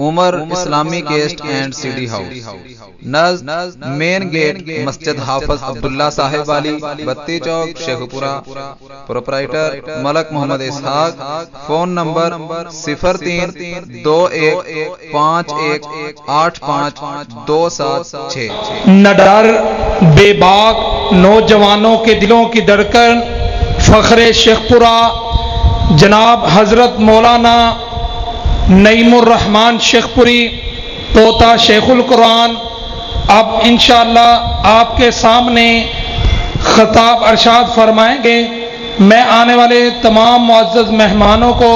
Umar Islami cassette and C D house, نزد main gate مسجد حافظ عبداللہ صاحب والی، Batti Chowk Sheikhupura. Proprietor Malik Muhammad Ishaq. Phone number 0321518527 نہ ڈر بے باک نوجوانوں کے دلوں کی دھڑکن فخر شیخ پورہ جناب حضرت مولانا نعیم الرحمن شیخ پوری پوتا شیخ القرآن اب انشاءاللہ آپ کے سامنے خطاب ارشاد فرمائیں گے۔ میں آنے والے تمام معزز مہمانوں کو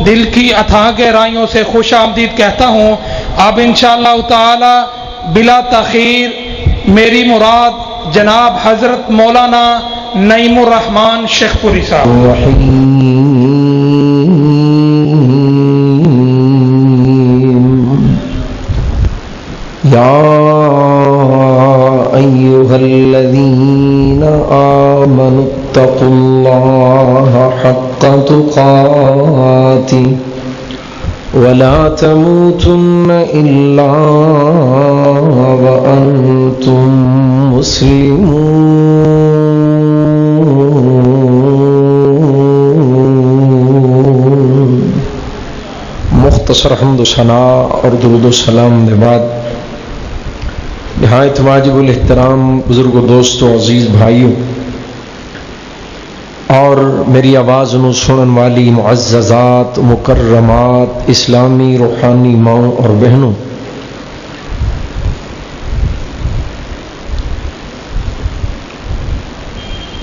دل کی اتھاہ گہرائیوں سے خوش آمدید کہتا ہوں۔ اب انشاءاللہ تعالی بلا تاخیر میری مراد جناب حضرت مولانا نعیم الرحمن شیخ پوری صاحب۔ یا ایھا الذین آمنوا اتقوا اللہ حق تقاتہ ولا تموتن الا وانتم مسلمون۔ مختصر حمد و ثنا اور درود و سلام کے بعد نہایت واجب الاحترام بزرگوں، دوستوں، عزیز بھائیوں اور میری آواز نو سنن والی معززات، مکرمات، اسلامی روحانی ماں اور بہنوں،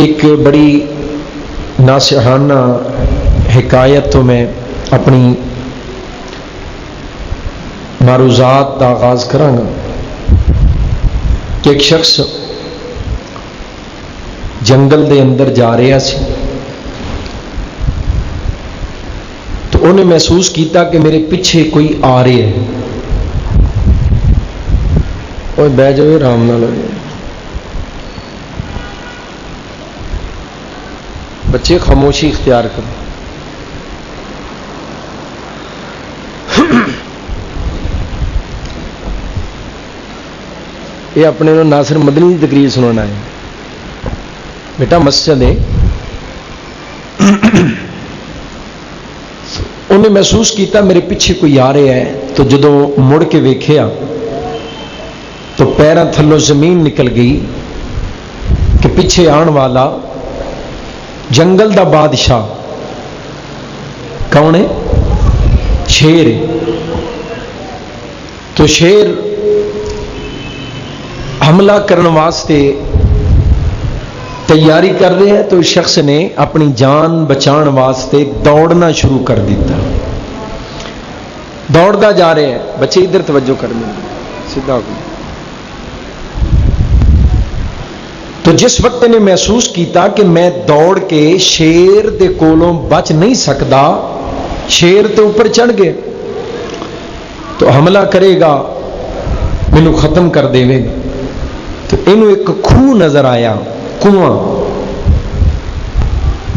ایک بڑی ناصحانہ حکایت تو میں اپنی معروضات کا آغاز کراں گا کہ ایک شخص جنگل دے اندر جا رہا سی تو انہیں محسوس کیتا کہ میرے پیچھے کوئی آ رہے ہے۔ اوے بہ جاؤ آرام نہ لگے بچے، خاموشی اختیار کرو۔ یہ اپنے ناصر مدنی کی تقریر سنانا ہے بیٹا، مسجد ہے۔ انہیں محسوس کیتا میرے پیچھے کوئی آ رہا ہے، تو جدوں مڑ کے ویکھیا تو پیراں تھلوں زمین نکل گئی کہ پیچھے آن والا جنگل دا بادشاہ کون ہے؟ شیر ہے۔ تو شیر حملہ کرنے واسطے تیاری کر رہے ہیں، تو اس شخص نے اپنی جان بچان واسطے دوڑنا شروع کر دیتا۔ دوڑتا جا رہے ہیں، بچے ادھر توجہ کرنے سیدھا ہو۔ تو جس وقت نے محسوس کیتا کہ میں دوڑ کے شیر دے کولوں بچ نہیں سکتا، شیر تے اوپر چڑھ گئے تو حملہ کرے گا، مینوں ختم کر دے گا۔ تو انہوں ایک کھوہ نظر آیا، کنواں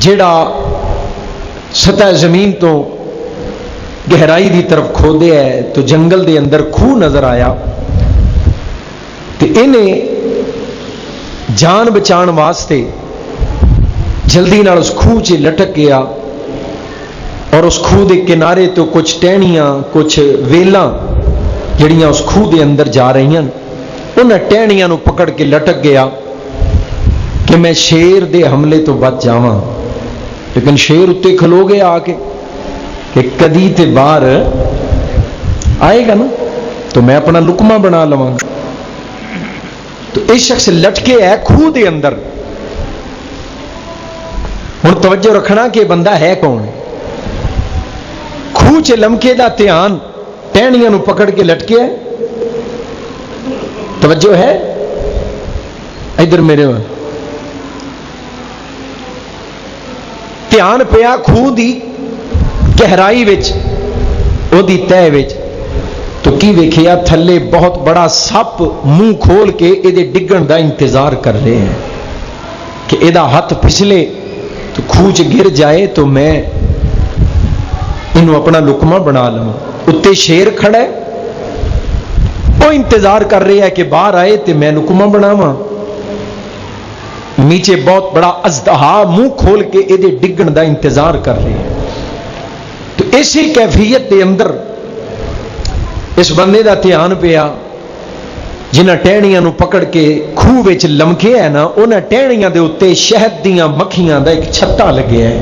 جیڑا سطح زمین تو گہرائی دی طرف کھودے ہے، تو جنگل دے اندر کھوہ نظر آیا۔ تو انہیں جان بچان واسطے جلدی نال اس کھوہ چ لٹک گیا، اور اس کھوہ دے کنارے تو کچھ ٹہنیاں، کچھ ویلاں جڑیاں اس کھوہ دے اندر جا رہی ہیں، انہیں ٹہنیاں نو پکڑ کے لٹک گیا کہ میں شیر دے حملے تو بچ جاواں۔ لیکن شیر اتے کھلو گیا آ کے کہ کدی تے باہر آئے گا نا تو میں اپنا لقمہ بنا لواں گا۔ تو اس شخص لٹکے ہے کھوہ دے اندر۔ ہن توجہ رکھنا کہ بندہ ہے کون؟ کھوہ چ لمکے دا دھیان ٹہنیاں نو پکڑ کے لٹکے ہے۔ توجہ ہے ادھر میرے وال دھیان پیا کھوہ دی گہرائی وچ، او دی تہ وچ، تو کی ویکھیا تھلے بہت بڑا سپ منہ کھول کے ایدے ڈگن دا انتظار کر رہے ہیں کہ ایدا ہاتھ پھسلے تو کھوہ چ گر جائے تو میں انہوں اپنا لقمہ بنا لوں۔ اتنے شیر کھڑا ہے وہ انتظار کر رہا ہے کہ باہر آئے تو میں نکما بناواں. نیچے بہت بڑا اژدہا منہ کھول کے یہ ڈگن دا انتظار کر رہے ہیں. تو اسی کیفیت کے اندر اس بندے دا دھیان پیا. جنہ ٹہنیاں نو پکڑ کے خوہ وچ لمکے ہے نا، انہاں ٹہنیاں دے اوتے شہد دیاں مکھیاں دا ایک چھتا لگیا ہے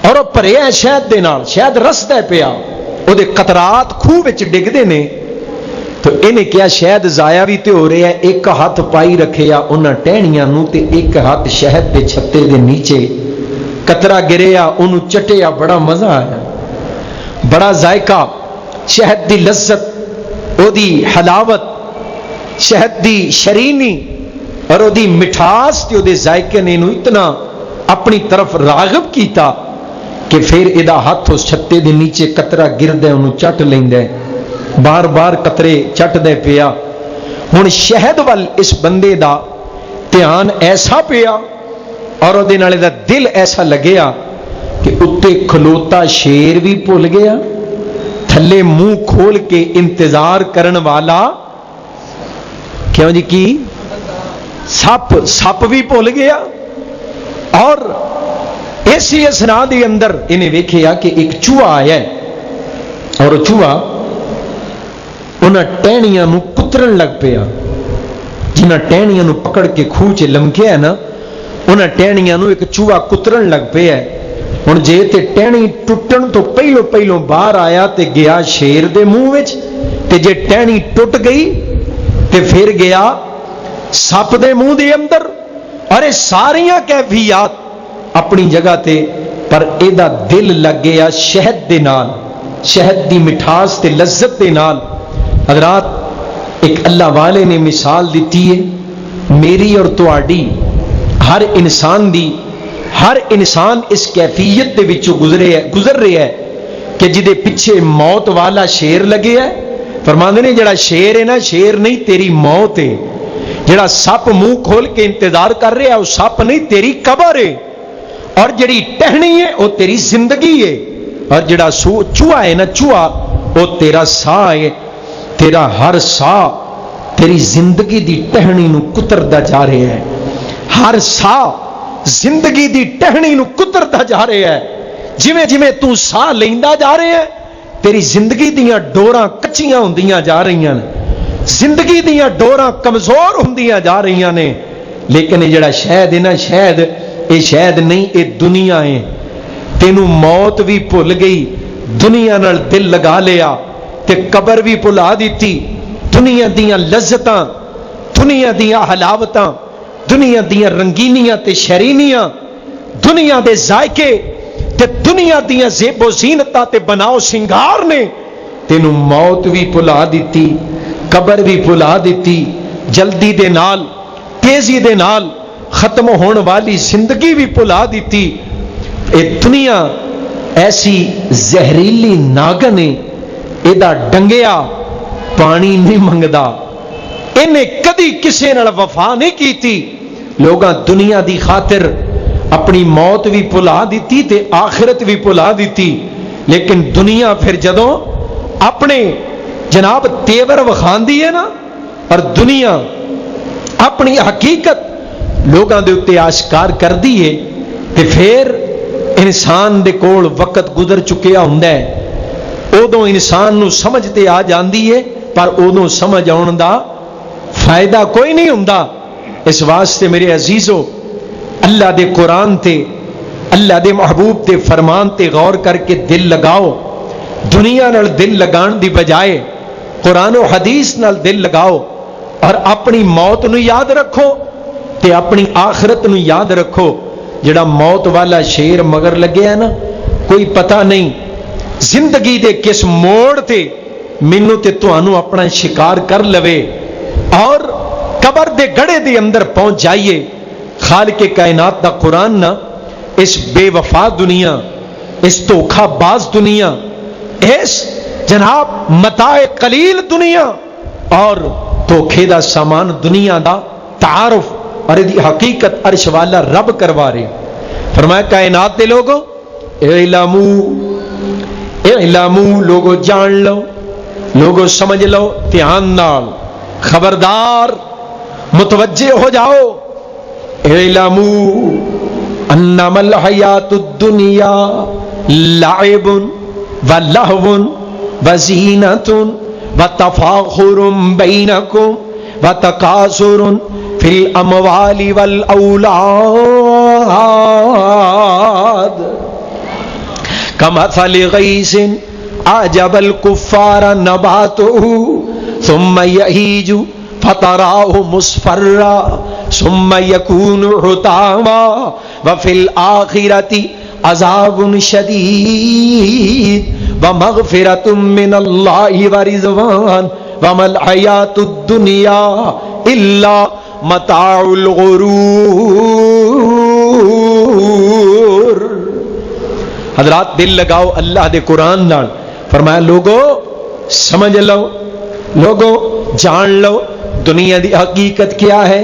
اور وہ بھریا شہد دے نال، شہد رسدا پیا، وہ دے قطرات خوہ وچ ڈگدے نے. تو انہیں کیا شہد ضائع بھی تے ہو رہا ہے. ایک ہاتھ پائی رکھے یا انہاں ٹہنیاں نو تے ایک ہاتھ شہد دے چھتے دے نیچے قطرہ گریا، انہوں چٹیا، بڑا مزہ آیا، بڑا ذائقہ، شہد دی لذت، او دی حلاوت، شہد دی شرینی اور او دی مٹھاس تے او دے ذائقے نے انہوں اتنا اپنی طرف راغب کیتا کہ پھر ادا ہاتھ اس چھتے دے نیچے قطرہ گرد ہے، انہوں چٹ لیندے، بار بار قطرے چٹ دے پیا. ہن شہد وال اس بندے دا دھیان ایسا پیا اور وہ دا دل ایسا لگیا کہ اتے کھلوتا شیر بھی بھول گیا، تھلے منہ کھول کے انتظار کرن والا کیوں جی کی سپ بھی بھول گیا. اور اسی اسنا دے اندر انہیں ویکھیا کہ ایک چوہا آیا ہے اور وہ چوہا انہاں ٹہنیاں نو کترن لگ پیا. جنہاں ٹہنیاں نو پکڑ کے خوہ چ لمکیا ہے نا، انہاں ٹہنیاں نو ایک چوہا کترن لگ پیا ہے. ہن جے تے ٹہنی ٹوٹن تو پہلو باہر آیا تے گیا شیر دے منہ وچ، تے جے ٹہنی ٹوٹ گئی تے پھر گیا سپ دے منہ دے اندر. ارے ساریاں کیفیات اپنی جگہ تے، پر ایدا دل لگ گیا شہد دے نال، شہد دی مٹھاس تے لذت دے نال. حضرات ایک اللہ والے نے مثال دیتی ہے میری اور تواڈی، ہر انسان دی. ہر انسان اس کیفیت دے وچوں گزر رہا ہے کہ جدے پیچھے موت والا شیر لگے ہے. فرماندے نے جڑا شیر ہے نا، شیر نہیں تیری موت ہے. جڑا سپ منہ کھول کے انتظار کر رہا ہے وہ سپ نہیں تیری قبر ہے. اور جڑی ٹہنی ہے وہ تیری زندگی ہے. اور جڑا چوہا ہے نا، چوہا وہ تیرا ساہ ہے. تیرا ہر ساہ تیری زندگی دی ٹہنی نو کتردا جا رہا ہے. ہر ساہ زندگی دی ٹہنی نو کتردا جا رہا ہے. جویں جویں تو ساہ لیندا جا رہا ہے تیری زندگی دیاں ڈوراں کچیاں ہوندیاں جا رہی ہیں، زندگی دیاں ڈوراں کمزور ہوندیاں جا رہی ہیں. لیکن یہ جڑا شہد ہے نا، شہد یہ شہد نہیں، یہ دنیا ہے. تینوں موت بھی بھول گئی، دنیا نال دل لگا لیا تے قبر بھی بھلا دیتی. دنیا دیاں لذتاں، دنیا دیاں حلاوتاں، دنیا دیاں رنگینیاں تے شرینیاں، دنیا دے ذائقے تے دنیا دیاں زیب و زینتاں تے بناؤ سنگار نے تینوں موت بھی بھلا دیتی، قبر بھی بھلا دیتی. جلدی دے نال، تیزی دے نال ختم ہون والی زندگی بھی بھلا دیتی. اے دنیا ایسی زہریلی ناگن ہے، ایدا ڈنگیا پانی نہیں منگدا. انہیں کدی کسے نال وفا نہیں کیتی. لوگاں دنیا دی خاطر اپنی موت بھی بھلا دیتی تے آخرت بھی بھلا دیتی. لیکن دنیا پھر جدوں اپنے جناب تیور وکھاندی ہے نا، اور دنیا اپنی حقیقت لوگاں دے اتے آشکار کر دی ہے، تے پھر انسان دے کول وقت گزر چکیا ہوندا ہے. ادوں انسان نو سمجھتے آ جاندی ہے، پر ادوں سمجھ آن دا فائدہ کوئی نہیں ہوندا. اس واسطے میرے عزیزو، اللہ دے قرآن تے، اللہ دے محبوب تے فرمان تے غور کر کے دل لگاؤ. دنیا نال دل لگان دی بجائے قرآن و حدیث نال دل لگاؤ، اور اپنی موت نو یاد رکھو تے اپنی آخرت نو یاد رکھو. جڑا موت والا شیر مگر لگے ہے نا، کوئی پتہ نہیں زندگی دے کس موڑ تے مینوں تے تانوں اپنا شکار کر لوے اور قبر دے گڑے دے اندر پہنچ جائیے. خالق کائنات دا قرآن نا اس بے وفا دنیا، اس دھوکھا باز دنیا، اس جناب متاع قلیل دنیا اور دھوکھے دا سامان دنیا دا تعارف اور دی حقیقت عرش والا رب کروا رہے. فرمایا کائنات دے لوگوں، اعلمو لوگو جان لو لوگوں سمجھ لو، دھیان نال، خبردار، متوجہ ہو جاؤ. اعلموا انما الحیات الدنیا لعب ولہو وزینۃ وتفاخر بینکم وتکاثر فی الاموال والاولاد کمثل غیث اعجب الکفار نباتہ ثم یہیج فتراہ مصفرا ثم یکون حطاما وفی الآخرۃ عذاب شدید ومغفرۃ من اللہ ورضوان وما الحیاۃ الدنیا الا متاع الغرور. حضرات دل لگاؤ اللہ دے قرآن نال. فرمایا لوگو سمجھ لو، لوگو جان لو دنیا دی حقیقت کیا ہے.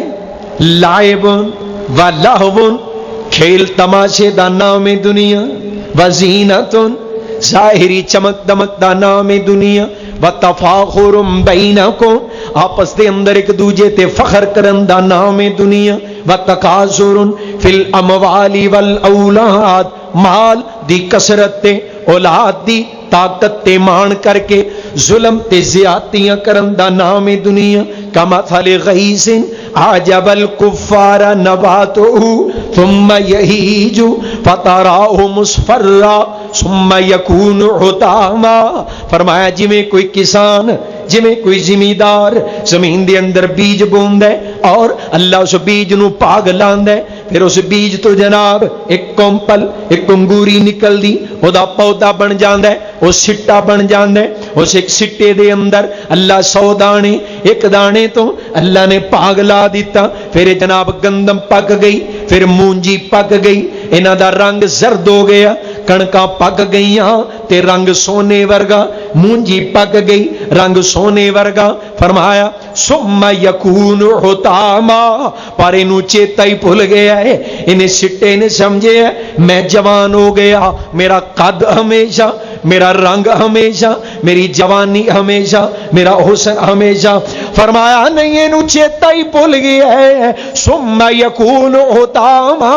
لعب و لہو، کھیل تماشے دا نام دنیا، وزینۃ ظاہری چمک دمک دا نام دنیا، وتفاخر بینکم آپس دے اندر ایک دوجے تے فخر کرن دا نام دنیا، وتکاثر فی الاموال والاولاد مال دی کثرت تے اولاد دی طاقت تے مان کر کے ظلم تے زیادتیاں کرن دا نام دنیا. کمثل غیث اعجب الکفار نباتہ ثم یہیج فتراہ مصفرا ثم یکون حطاما. فرمایا جویں کوئی کسان، جویں کوئی زمیندار زمین دے اندر بیج بوند ہے اور اللہ اس بیج نو پاگ لاندا ہے، پھر اس بیج تو جناب ایک کومپل، ایک انگوری نکل دی، او دا پودا بن جاندا ہے، وہ سٹا بن جاندا ہے. اس ایک سٹے دے اندر اللہ 100 دانے، ایک دانے تو اللہ نے پاگ لا دیتا، پھر جناب گندم پک گئی، پھر مونجی پک گئی، انہاں دا رنگ زرد ہو گیا، کڑکاں پک گئیاں تے رنگ سونے ورگا، مونجی پک گئی رنگ سونے ورگا. فرمایا ثم یکون حطاما، پر انہوں چیتا ہی بھول گیا ہے، انہیں سٹے نے سمجھے ہے میں جوان ہو گیا، میرا قد ہمیشہ، میرا رنگ ہمیشہ، میری جوانی ہمیشہ، میرا حسن ہمیشہ. فرمایا نہیں، انہوں چیتا ہی بھول گیا ہے. ثم یکون حطاما،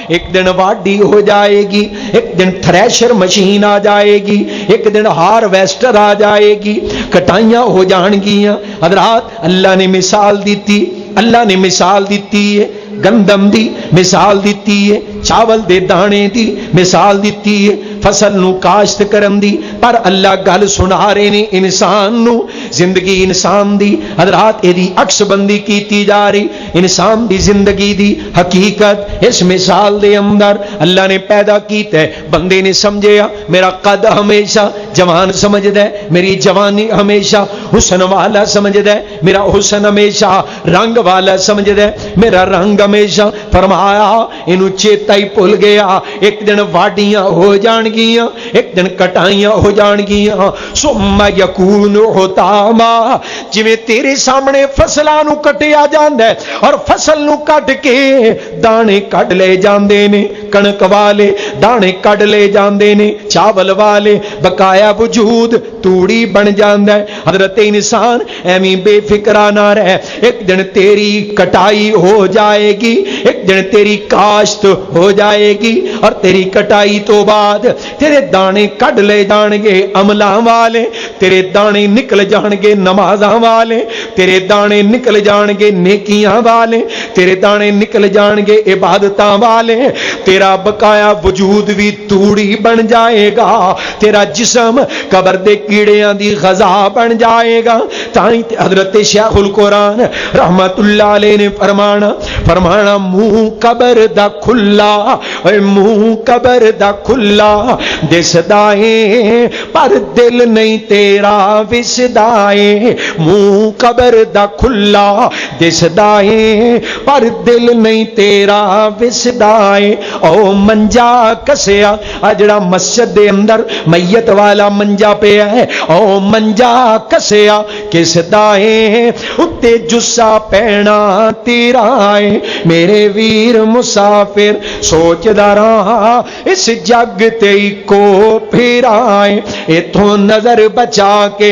ایک دن واڈی ہو جائے گی، ایک دن تھریشر مشین آ جائے گی، ایک دن ہارویسٹر آ جائے گی، کٹائیاں ہو جان گیاں. حضرات اللہ نے مثال دیتی، اللہ نے مثال دیتی ہے گندم دی، مثال دیتی ہے چاول دے دانے دی، مثال دیتی ہے فصل نو کاشت کرن دی. پر اللہ گل سنا رہے نے انسان نو، زندگی انسان دی حضرات ایدی عکس بندی کیتی جا رہی. انسان دی زندگی دی حقیقت اس مثال دے اندر اللہ نے پیدا کیتا ہے. بندے نے سمجھیا میرا قد ہمیشہ جوان سمجھدا ہے، میری جوانی ہمیشہ حسن والا سمجھدا ہے، میرا حسن ہمیشہ رنگ والا سمجھدا ہے، میرا رنگ ہمیشہ. فرمایا انہوں چیتا ہی بھول گیا، ایک دن واڈیاں ہو جان گیاں، ایک دن کٹائیاں ہو جان گیاں. ثم یکون حطاما، جویں تیرے سامنے فصلاں نو کٹیا جاندا ہے اور فصل نو کٹ کے دانے کڈ لے جاندے نے، کنک والے دانے کڈ لے جاندے نے، چاول والے بقایا وجود توڑی بن جاندا ہے. حضرت انسان ایویں بے فکرا نہ رہ، ایک دن تیری کٹائی ہو جائے گی، ایک دن تیری کاشت ہو جائے گی، اور تیری کٹائی تو بعد تیرے دانے کڈ لے جان گے عملاں والے، تیرے دانے نکل جان گے نمازاں والے، تیرے دانے نکل جان گے نیکیاں والے، تیرے دانے نکل جان گے عبادتاں والے. تیرا بقایا وجود بھی توڑی بن جائے گا، تیرا جسم قبر دے کیڑیاں دی غذا بن جائے گا. تائیں حضرت شیخ القرآن رحمت اللہ علیہ نے فرمانا منہ قبر دا کھلا، منہ قبر دا کھلا دسدا ہے پر دل نہیں تیرا وسدا ہے. منہ قبر دا کھلا دسدا ہے پر دل نہیں تیرا وسدا ہے. او منجا کسیا جڑا مسجد دے اندر میت والا منجا پیا ہے، او منجا کسیا کس دا ہے اتے جسا پینا تیرا ہے. میرے ویر مسافر سوچ رہا اس جگ تے کو پھرائے، اتھوں نظر بچا کے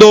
2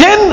3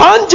5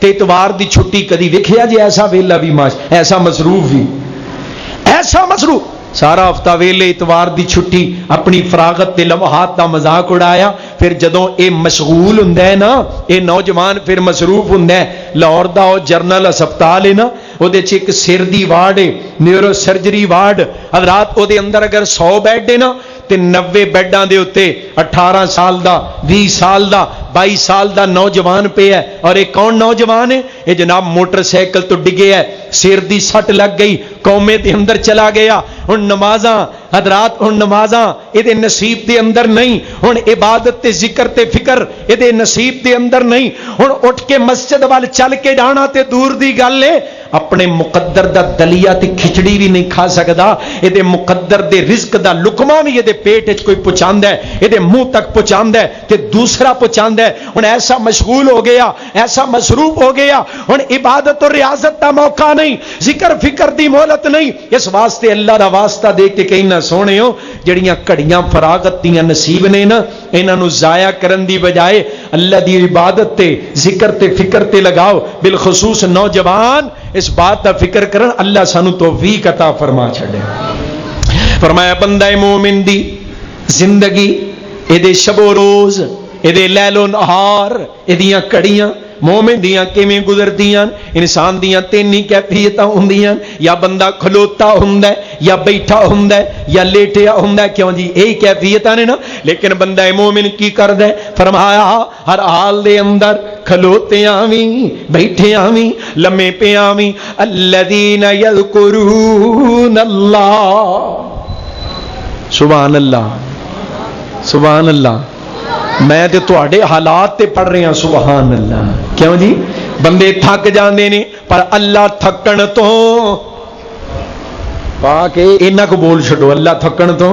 تے اتوار دی چھٹی کدی ویکھیا جے ایسا ویلا بھی ماش ایسا مصروف بھی ایسا مصروف سارا ہفتہ ویلے اتوار دی چھٹی اپنی فراغت تے لمحات دا مذاق اڑایا پھر جدوں اے مشغول ہوندا ہے نا اے نوجوان پھر مصروف ہوندا ہے لاہور دا او جرنل ہسپتال ہے نا او دے چ ایک سر دی وارڈ ہے نیورو سرجری وارڈ حضرات او دے اندر اگر 100 بیڈ ہے نا تے 90 بیڈاں دے اوتے 18 سال دا 20 سال دا 22 سال دا نوجوان پہ ہے اور ایک کون نوجوان ہے یہ جناب موٹر سائیکل تو ڈگے ہے سر دی سٹ لگ گئی قومے دے اندر چلا گیا ہن نمازاں حضرات ہن نمازاں اے دے نصیب دے اندر نہیں ہن عبادت تے ذکر تے فکر اے دے نصیب دے اندر نہیں ہن اٹھ کے مسجد وال چل کے جانا تے دور دی گل ہے اپنے مقدر دا دلیا تے کھچڑی بھی نہیں کھا سکدا اے دے مقدر دے رزق دا لقمہ بھی اے دے پیٹ وچ کوئی پہنچاندا ہے اے دے منہ تک پہنچاندا ہے تے دوسرا پہنچاندا ہے ہن ایسا مشغول ہو گیا ایسا مصروف ہو گیا ہن عبادت اور ریاضت دا موقع نہیں ذکر فکر دی مہلت نہیں اس واسطے اللہ دا واسطہ دے کے کہنا سونے ہو جڑیاں گھڑیاں فراغت دیاں نصیب نے نا انہاں نو ضائع کرن دی بجائے اللہ دی عبادت تے ذکر تے فکر تے لگاؤ بالخصوص نوجوان اس بات دا فکر کرن اللہ سانو توفیق عطا فرما چھڑے فرمایا بندہ مومن دی زندگی اے دے شب و روز اے دے لیل و نہار اے دیاں کڑیاں مومن دیاں کیویں گزردیاں انسان دیاں تین ہی کیفیتاں ہوندیاں یا بندہ کھلوتا ہوندا ہے یا بیٹھا ہوندا ہے یا لیٹیا ہوندا ہے کیوں جی یہی کیفیتاں نے نا لیکن بندہ مومن کی کردا ہے فرمایا ہر حال دے اندر کھلوتیاں وی بیٹھیاں وی لمے پیاں وی الذین یذکرون اللہ سبحان اللہ سبحان اللہ میں تے تواڈے حالات تے پڑھ رہا سبحان اللہ کیوں جی بندے تھک جاندے نے پر اللہ تھکن تو پا کے انہاں کو بول چھڈو اللہ تھکن تو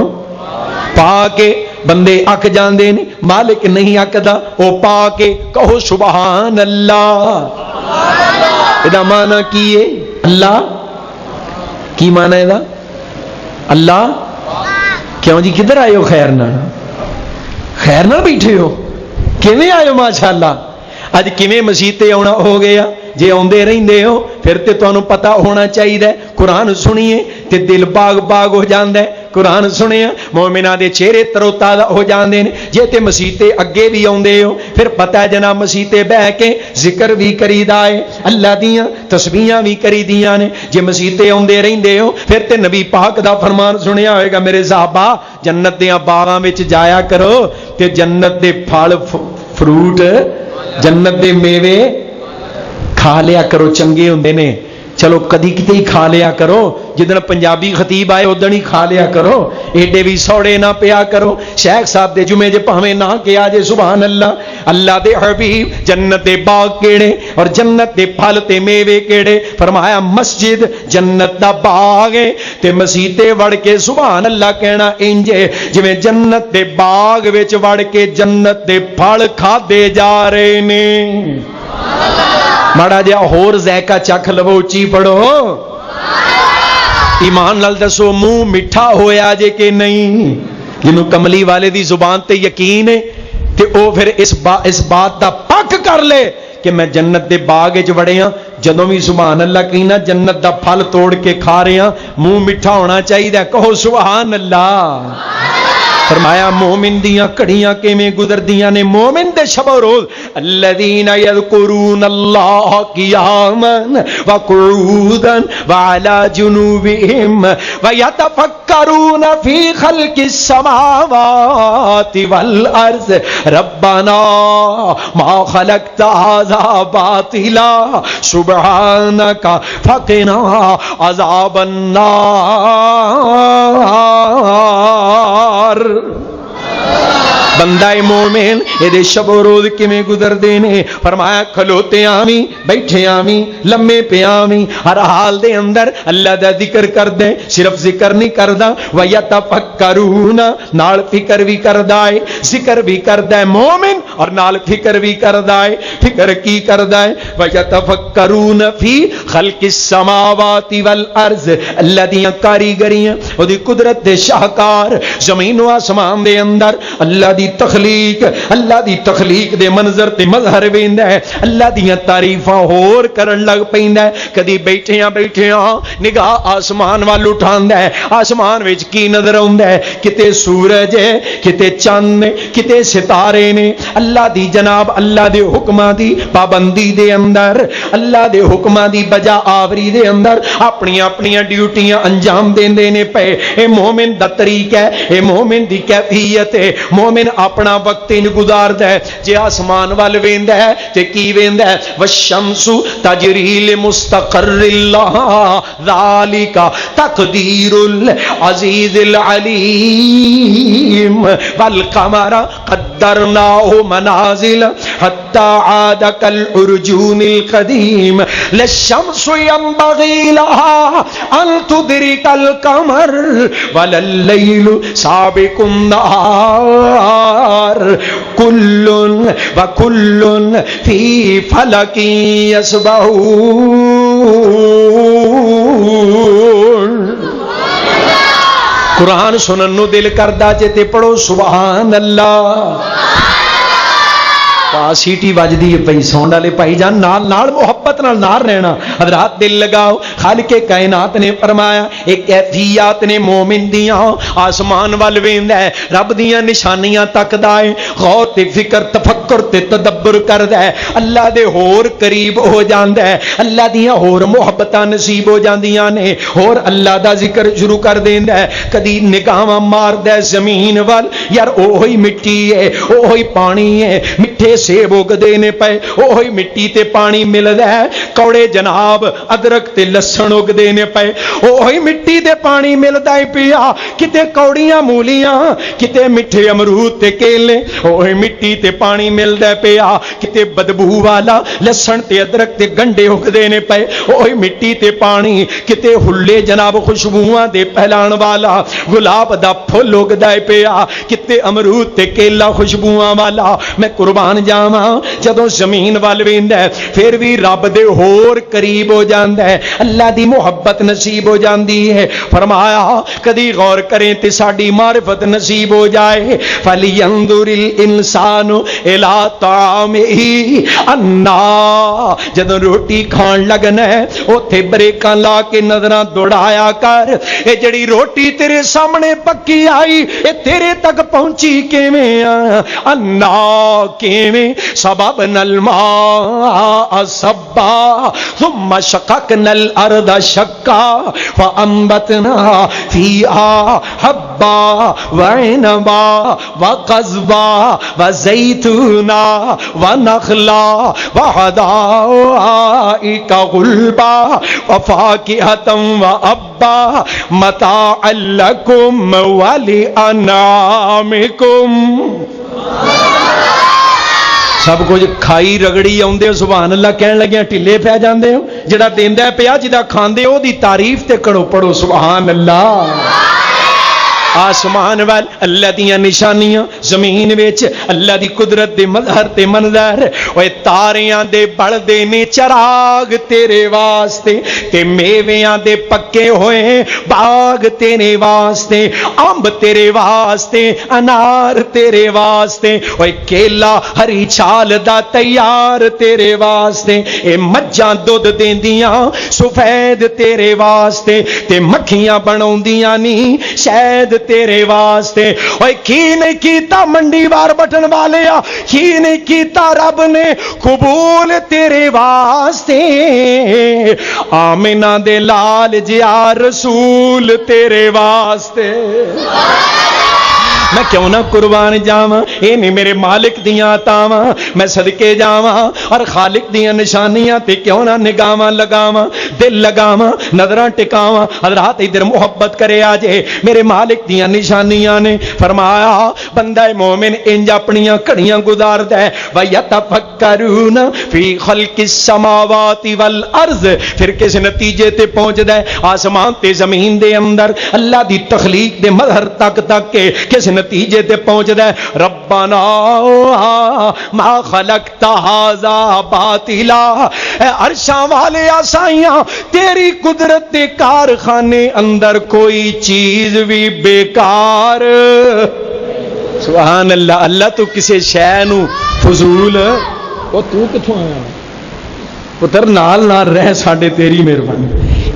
پا کے بندے اک جاندے نے مالک نہیں اکدا او پا کے کہو سبحان اللہ ادا معنی کی ہے اللہ کی معنی ہے اللہ کیوں جی کدھر آئے ہو خیر نہ خیر نہ بیٹھے ہو کیویں آئے ہو ماشاءاللہ اج کیویں مسجد تے آنا ہو گیا جے آندے رہندے ہو پھر تے تانوں پتہ ہونا چاہیے قرآن سنیے تے دل باغ باغ ہو جاندا ہے قرآن سنیا مومناں دے چہرے ترو تازہ ہو جاندے نے جے تے مسجد تے اگے بھی آندے ہو پھر پتہ ہے جناب مسجد تے بیٹھ کے ذکر بھی کریدا ہے اللہ دیاں تسبیحاں بھی کریدیاں نے جے مسجد تے آندے رہندے ہو پھر تے نبی پاک دا فرمان سنیا ہوئے گا میرے صحابہ جنت دیاں باغاں وچ جایا کرو تے جنت دے پھل فروٹ جنت دے میوے کھا لیا کرو چنگے ہوندے نے چلو کدی کتے ہی کھا لیا کرو جدن پنجابی خطیب آئے ادن ہی کھا لیا کرو ایڈے بھی سوڑے نہ پیا کرو شیخ صاحب دے جمعے جے پاویں نہ کیا جے سبحان اللہ اللہ دے حبیب جنت دے باغ کیڑے اور جنت دے پھل تے میوے کیڑے فرمایا مسجد جنت دا باغ ہے تے مسجد تے وڑ کے سبحان اللہ کہنا انجے جویں جنت دے باغ وچ وڑ کے جنت دے پھل کھادے جا رہے نے ماڑا جا ہور ذائقہ چکھ لو اچھی پڑھو ایمان نال دسو منہ میٹھا ہویا جے کہ نہیں جنوں کملی والے دی زبان تے یقین ہے تے او پھر اس بات دا پک کر لے کہ میں جنت دے باغ وچ وڑیا جدوں بھی سبحان اللہ کہنا جنت دا پھل توڑ کے کھا رہے ہاں منہ میٹھا ہونا چاہیے کہو سبحان اللہ فرمایا مومن دیاں کڑیاں کیویں گزردیاں نے مومن دے شب و روز الذین یذکرون اللہ قیاما وقعودا وعلی جنوبہم ویتفکرون فی خلق السماوات والارض ربنا ما خلقت ھذا باطلا سبحانک فقنا عذاب النار بندہ مومن یہ شب و روز کیویں گزردے نے فرمایا کھلوتے آویں بیٹھے آویں لمے پے آویں ہر حال دے اندر اللہ دا ذکر کر دے صرف ذکر نہیں کردا ویتفکرون نال فکر بھی کردا ہے ذکر بھی کردا ہے مومن اور نال فکر بھی کردا ہے فکر کی کردا ہے ویتفکرون فی خلق السماوات والارض اللہ دیاں کاریگریاں او دی قدرت دے شاہکار زمین و آسمان دے اندر اللہ دی تخلیق، اللہ دی تخلیق دے منظر تے مظہر ویندا ہے، اللہ دیاں تعریفاں ہور کرن لگ پیندا ہے۔ کدی بیٹھیاں نگاہ آسمان وال اٹھاندا ہے، آسمان وچ کی نظر آوندا ہے؟ کتے سورج ہے، کتے چاند نے، کتے ستارے نے۔ اللہ دی جناب اللہ دے حکماں دی پابندی دے اندر، اللہ دے حکماں دی بجا آوری دے اندر اپنی اپنی ڈیوٹیاں انجام دیندے نے پے۔ اے مومن دا طریقہ ہے، اے مومن دی کیفیت ہے۔ مومن اپنا وقت انج گزاردا ہے، جے آسمان وال ویندا ہے تے کی ویندا ہے؟ والشمس تجری لمستقر اللہ ذالک تقدیر العزیز العلیم والقمر قدرناہ منازل حتی عاد کالعرجون القدیم للشمس ينبغي لها ان تدرك القمر ولا الليل سابق النهار كل وكل في فلك يسبحون۔ قرآن سنن نو دل کردا جے تے پڑھو سبحان اللہ۔ سیٹی وجدی پئی سون والے پائی جان نال نال محبت نال رہنا۔ حضرات دل لگاؤ، خالق کائنات نے فرمایا ایک کیفیات نے مومن دیاں آسمان وال ویندا ہے، رب دیاں نشانیاں تکدا ہے، غور تے فکر تفکر تے تدبر کردا ہے، اللہ دے ہور قریب ہو جاندا ہے، اللہ دیاں ہور محبتاں نصیب ہو جاندیاں نے، ہور اللہ دا ذکر شروع کر دیندا ہے۔ کدی نگاہاں ماردا ہے زمین وال، یار اوہی مٹی ہے، اوہی پانی ہے، میٹھے سیب اگدے نے پے، اوہی مٹی تے پانی ملدا ہے، کوڑے جناب ادرک تے لسن اگدے نے پے، اوہی مٹی تے پانی ملدا ہے پیا، کتے کوڑیاں مولیاں، کتے میٹھے امرود تے کیلے، اوہی مٹی تے پانی ملدا ہے پیا، کتے بدبو والا لسن تے ادرک تے گنڈے اگدے نے پے، اوہی مٹی تے پانی، کتے ہلے جناب خوشبوواں دے پھیلان والا گلاب دا پھل اگدا ہے پیا، کتے امرود تے کیلا خوشبوواں والا۔ میں قربان جاواں جدوں زمین وال ویندا ہے پھر بھی رب دے ہور قریب ہو جاندا ہے، اللہ دی محبت نصیب ہو جاندی ہے۔ فرمایا کدی غور کریں تے ساڈی معرفت نصیب ہو جائے۔ فَلْيَنظُرِ الْإِنسَانُ إِلَىٰ طَعَامِهِ أَنَّا، جدوں روٹی کھان لگنا ہے اوتھے بریکاں لا کے نظراں دوڑایا کر، اے جڑی روٹی تیرے سامنے پکی آئی اے تیرے تک پہنچی کیویں آ؟ انا کیویں سببنا الماء سبا ثم شققنا الارض شقا فانبتنا فيها حبا وعنبا وقضبا وزيتونا ونخلا وحدائق غلبا وفاكهة وأبا متاعا لكم ولأنعامكم۔ سب کچھ کھائی رگڑی آندے ہو سبحان اللہ کہن لگے ٹھلے پہ جاندے ہو، جڑا دیندا ہے پیا جدا کھاندے ہو دی تعریف تے کرو پڑھو سبحان اللہ۔ آسمان وال اللہ دیاں نشانیاں، زمین وچ اللہ دی قدرت دے مظہر تے منظر، اوے تاریاں دے بڑھدے نے چراغ تیرے واسطے، تے میویاں دے پکے ہوئے باغ تیرے واسطے، امب تیرے واسطے، انار تیرے واسطے، اوے کیلا ہری چھال دا تیار تیرے واسطے، اے مجھاں دودھ دیندیاں سفید تیرے واسطے، تے مکھیاں بناوندیاں نی شہد تیرے واسطے۔ اوے کی نہیں کیتا منڈی وار بٹن والے آ، کی نہیں کیتا رب نے قبول تیرے واسطے، آمینہ دے لال جیا رسول تیرے واسطے۔ میں کیوں نہ قربان جاواں، اے نہیں میرے مالک دیاں عطاواں، میں صدقے جاواں اور خالق دیاں نشانیاں تے کیوں نہ نگاواں لگاواں، دل لگاواں، نظراں ٹکاواں۔ حضرات ادھر محبت کرے آجے، میرے مالک دیاں نشانیاں نے فرمایا بندہ مومن انج اپنیاں کڑیاں گزاردا ہے، وَيَتَفَكَّرُونَ فِي خَلْقِ السَّمَاوَاتِ وَالْأَرْضِ، پھر کس نتیجے تے پہنچدا ہے؟ آسمان تے زمین دے اندر اللہ دی تخلیق دے مظہر تک کے کس نتیجے تے پہنچدا ہے؟ ربنا ما خلقت ھذا باطلا، اے عرشاں والے آسائیاں تیری قدرت دے کارخانے اندر کوئی چیز بھی بیکار سبحان اللہ. اللہ تو کسی شے نو فضول او تو کتھوں آیا پتر نال نال رہ ساڈے تیری مہربانی.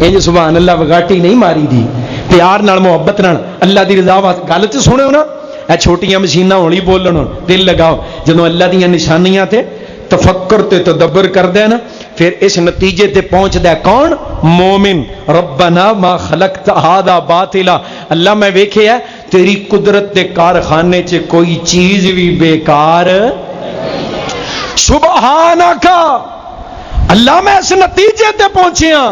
انج سبحان اللہ وگاٹی نہیں ماری دی پیار نال محبت نال اللہ دی رضا واسطے. گل تے سنو نا اے چھوٹیاں مشیناں ہولی بولن دل لگاؤ. جدوں اللہ دیاں نشانیاں تے تفکر تے تدبر کردا ہے نا پھر اس نتیجے تے پہنچدا ہے کون؟ مومن. ربنا ما خلقت هذا باطلا. اللہ میں ویکھیا تیری قدرت دے کارخانے چ کوئی چیز بھی بیکار. سبحانک اللہ میں اس نتیجے تے پہنچیا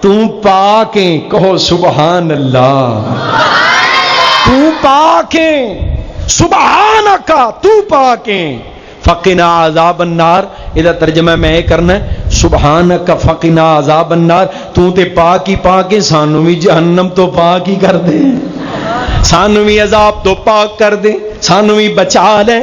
تو پاک ہے. کہو سبحان اللہ. تو پاک ہے. سبحانک تو پاک ہے. فقنا عذاب النار. یہ ترجمہ میں کرنا ہے سبحانک فقنا عذاب النار. تو تے پاک ہی پاک ہے سانو بھی جہنم تو پاک ہی کر دے. سانو بھی عذاب تو پاک کر دے. سانو بھی بچا لے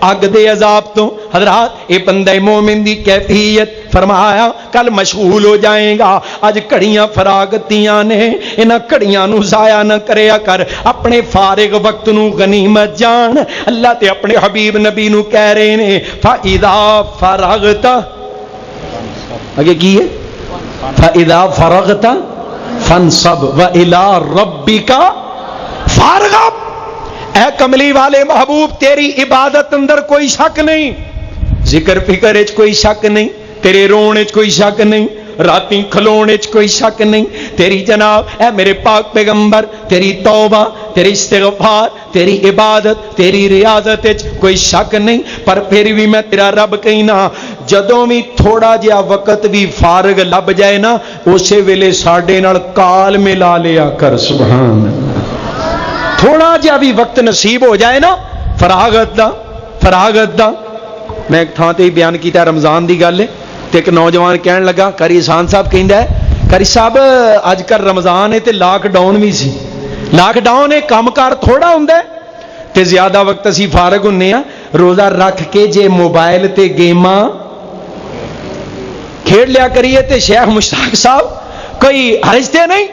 اگ دے عذاب تو. حضرات یہ بندہ مومن دی کیفیت فرمایا کل مشغول ہو جائے گا. اج کڑیاں فراغتیاں نے انہاں کڑیاں نو ضائع نہ کریا کر. اپنے فارغ وقت نو غنیمت جان. اللہ تے اپنے حبیب نبی نو کہہ رہے نے فَإِذَا فَرَغْتَ اگے کی ہے فَإِذَا فَرَغْتَ فَانْصَبْ وَإِلَىٰ رَبِّكَ فَارْغَب. اے کملی والے محبوب تیری عبادت اندر کوئی شک نہیں. ذکر فکر اچ کوئی شک نہیں. تیرے رونے چ کوئی شک نہیں. راتی کھلونے چ کوئی شک نہیں. تیری جناب اے میرے پاک پیغمبر تیری توبہ تیری استغفار تیری عبادت تیری ریاضت چ کوئی شک نہیں. پر پھر بھی میں تیرا رب کہنا جدوں بھی تھوڑا جہا وقت بھی فارغ لب جائے نا اسی ویلے ساڈے نال کال ملا لیا کر. سبحان اللہ. تھوڑا جہا بھی وقت نصیب ہو جائے نا فراغت دا. میں ایک تھان تے بیان کیتا رمضان دی گل ہے تے ایک نوجوان کہن لگا قاری احسان صاحب کہندا ہے قاری صاحب اج کل رمضان ہے تے لاک ڈاؤن بھی سی. لاک ڈاؤن ہے کام کار تھوڑا ہوندا ہے تے زیادہ وقت اسی فارغ ہونے ہاں. روزہ رکھ کے جے موبائل تے گیماں کھیڈ لیا کریے تے شیخ مشتاق صاحب کوئی حرج تے نہیں.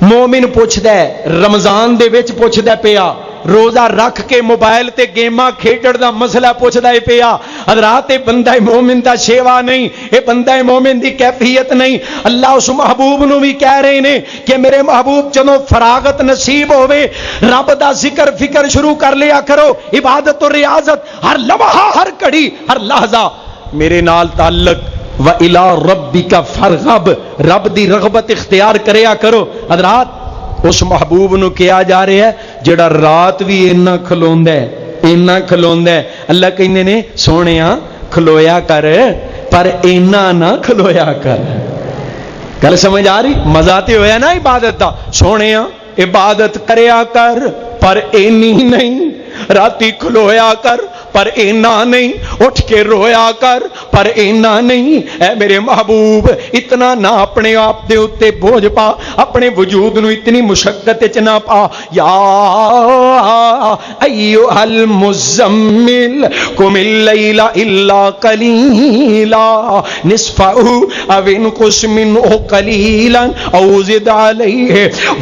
مومن پوچھدا ہے رمضان دے وچ پوچھدا پیا روزہ رکھ کے موبائل تے گیماں کھیڈن دا مسئلہ پوچھدا ہے پیا. حضرات بندہ مومن دا شیوا نہیں. اے بندہ مومن دی کیفیت نہیں. اللہ اس محبوب نو بھی کہہ رہے نے کہ میرے محبوب جدوں فراغت نصیب ہوے رب دا ذکر فکر شروع کر لیا کرو. عبادت و ریاضت ہر لمحہ ہر گھڑی ہر لحظہ میرے نال تعلق. وَإِلَىٰ رَبِّكَ فَارْغَب. رب دی رغبت اختیار کریا کرو. حضرات اس محبوب نو کیا جا رہا ہے جڑا رات بھی اینا کھلوندا ہے اینا کھلوندا ہے. اللہ کہندے نے سونیا کھلویا کر پر اینا نہ کھلویا کر. گل سمجھ آ رہی؟ مزہ تے ہویا نا عبادت دا. سونیا عبادت کریا کر پر اینی نہیں. راتی کھلویا کر پر اینا نہیں. اٹھ کے رویا کر پر اینا نہیں. اے میرے محبوب اتنا نہ اپنے آپ دے اتے بوجھ پا. اپنے وجود نو اتنی مشقت چ نہ پا. یا ایھا المزمل قم اللیل الا قلیلا نصفہ او انقص منہ قلیلا او زد علیہ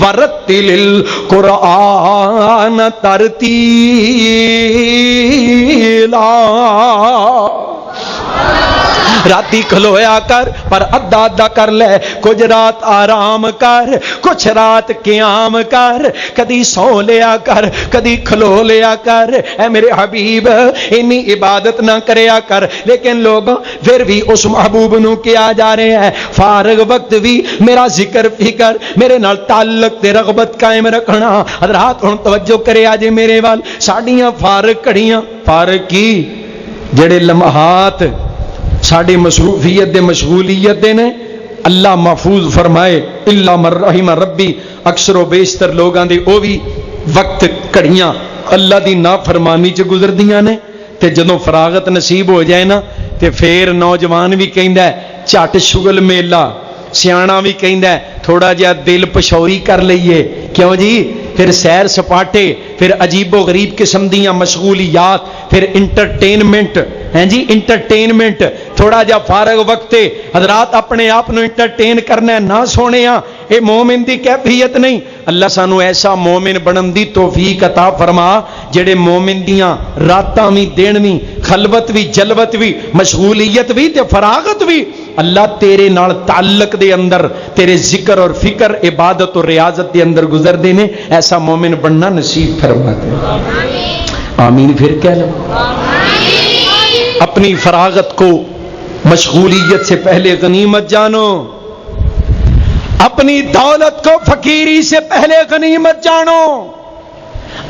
ورتل القرآن ترتیلا. راتی کھلویا کر پر ادھا ادھا کر لے. کچھ رات آرام کر کچھ رات قیام کر. کدی سو لیا کر کدی کھلو لیا کر. اے میرے حبیب انی عبادت نہ کریا کر. لیکن لوگ پھر بھی اس محبوب نو کیا جا رہے ہیں فارغ وقت بھی میرا ذکر فکر میرے نال تعلق تے رغبت قائم رکھنا. حضرات ہن توجہ کرے آج میرے وال. ساڈیاں فارغ کڑیاں فارغ کی جڑے لمحات ساڑی مصروفیت دے مشغولیت دے نے اللہ محفوظ فرمائے الا من رحم ربی. اکثر و بیشتر لوگاں دے او بھی وقت کڑیاں اللہ دی نافرمانی چ گزردیاں نے. تے جدوں فراغت نصیب ہو جائے نا تے پھر نوجوان بھی کہندا ہے چٹ شغل میلہ. سیاਣਾ بھی کہندا ہے تھوڑا جہا دل پشوری کر لئیے. کیوں جی؟ پھر سیر سپاٹے پھر عجیب و غریب قسم دیاں مشغولیات پھر انٹرٹینمنٹ ہیں جی انٹرٹینمنٹ، تھوڑا جا فارغ وقت حضرات اپنے آپ نو انٹرٹین کرنا ہے، نہ سونے اے مومن دی کیفیت نہیں۔ اللہ سانو ایسا مومن بنن دی توفیق عطا فرما جڑے مومن دیاں راتاں وی دن وی خلوت وی جلوت وی مشغولیت وی تے فراغت وی اللہ تیرے نال تعلق دے اندر تیرے ذکر اور فکر عبادت اور ریاضت دے اندر گزر دینے، ایسا مومن بننا نصیب فرما دے۔ آمین پھر کہہ لو۔ اپنی فراغت کو مشغولیت سے پہلے غنیمت جانو، اپنی دولت کو فقیری سے پہلے غنیمت جانو۔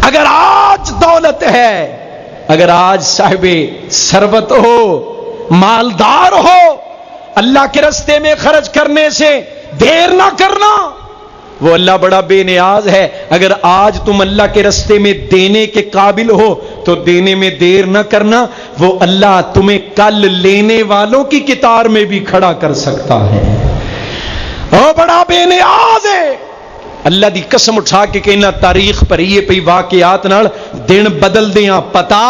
اگر آج دولت ہے، اگر آج صاحب ثروت ہو، مالدار ہو، اللہ کے راستے میں خرچ کرنے سے دیر نہ کرنا، وہ اللہ بڑا بے نیاز ہے۔ اگر آج تم اللہ کے راستے میں دینے کے قابل ہو تو دینے میں دیر نہ کرنا، وہ اللہ تمہیں کل لینے والوں کی قطار میں بھی کھڑا کر سکتا ہے۔ وہ بڑا بے نیاز ہے۔ اللہ دی قسم اٹھا کے کہنا تاریخ پڑھیے پئی واقعات نال دن بدل دیاں پتا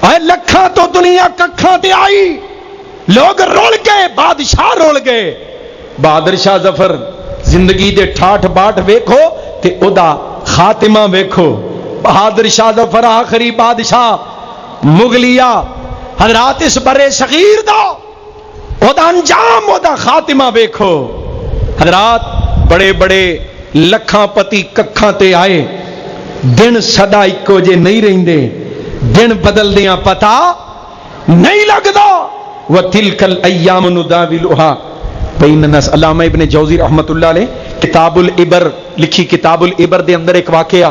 اے لکھاں تو دنیا ککھاں تے آئی، لوگ رول گئے، بادشاہ رول گئے۔ بہادر شاہ ظفر زندگی دے ٹھاٹھ باٹھ ویکھو تے او دا خاتمہ ویکھو۔ بہادر شاہ ظفر آخری بادشاہ مغلیہ حضرات اس برے صغیر دا او دا انجام او دا خاتمہ ویکھو۔ حضرات بڑے بڑے لکھاں پتی ککھاں تے آئے، دن سدا اکو جے نہیں رہندے، دن بدل دیاں پتا نہیں لگدا۔ وَتِلْكَ الْأَيَّامُ نُدَاوِلُهَا بین الناس۔ علامہ ابن جوزی رحمت اللہ علیہ کتاب العبر لکھی، کتاب العبر دے اندر ایک واقعہ،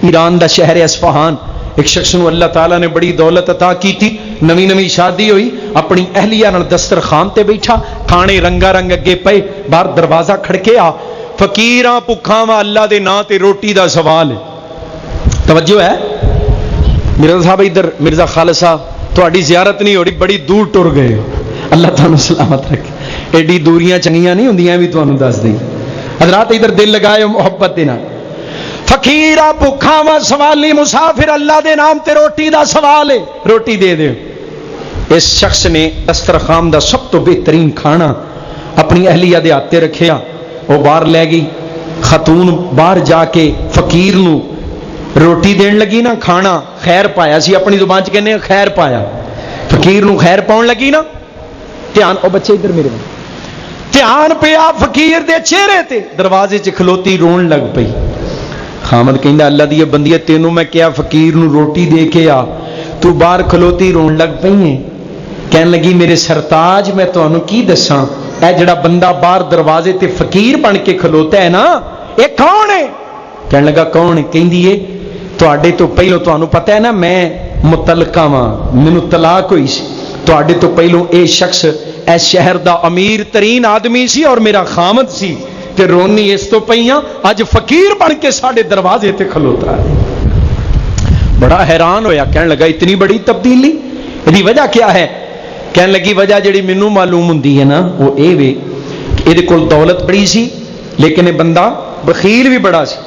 ایران دا شہر اصفہان، ایک شخص نو اللہ تعالیٰ نے بڑی دولت عطا کی تھی، نوی نوی شادی ہوئی، اپنی اہلیہ نال دسترخوان تے بیٹھا، کھانے رنگا رنگ اگے پئے، باہر دروازہ کھڑکیا، فقیراں بھکھاواں اللہ دے نام تے روٹی دا سوال ہے۔ توجہ ہے مرزا صاحب، ادھر مرزا خالد صاحب تہاڈی زیارت نہیں ہو رہی، بڑی دور ٹر گئے ہو، اللہ تعالیٰ سلامت رکھے۔ ایڈی دوریاں چنگیاں نہیں ہوندیاں بھی تانوں دس دئی۔ حضرات ادھر دل لگائے محبت دے نال، فقیرا بھکھاواں سوالی مسافر اللہ دے نام تے روٹی دا سوال ہے، روٹی دے دے۔ اس شخص نے دسترخوان دا سب تو بہترین کھانا اپنی اہلیہ دے ہاتھ تے رکھیا، وہ باہر لے گئی، خاتون باہر جا کے فقیر نو روٹی دین لگی نا، کھانا خیر پایا سی، اپنی زبان چ کہنے خیر پایا، فقیر نو خیر پاؤن لگی نا، دھیان او بچے ادھر میرے دھیان پیا فقیر دے چہرے تے، دروازے چ کھلوتی رون لگ پئی۔ خامد کہندا اللہ دی بندیے تینوں میں کیا فقیر نو روٹی دے کے آ، تو باہر کھلوتی رون لگ پئی ہے۔ کہن لگی میرے سرتاج میں تانوں کی دساں، اے جڑا بندہ باہر دروازے تے فقیر بن کے کھلوتا ہے نا، اے کون ہے؟ کہن لگا کون ہے؟ کہندی ہے تواڈے تو پہلو تانوں پتہ ہے نا میں متعلقہ ہاں، مینوں طلاق ہوئی سی، تواڈے تو پہلو اے شخص اے شہر دا امیر ترین آدمی سی اور میرا خامد سی، تے رونی اس تو پئیاں اج فقیر بن کے ساڈے دروازے تے کھلوتا ہے۔ بڑا حیران ہویا، کہن لگا اتنی بڑی تبدیلی، دی وجہ کیا ہے؟ کہن لگی وجہ جڑی مینوں معلوم ہوندی ہے نا وہ اے وے کہ اے کول دولت بڑی سی لیکن اے بندہ بخیل بھی بڑا سی۔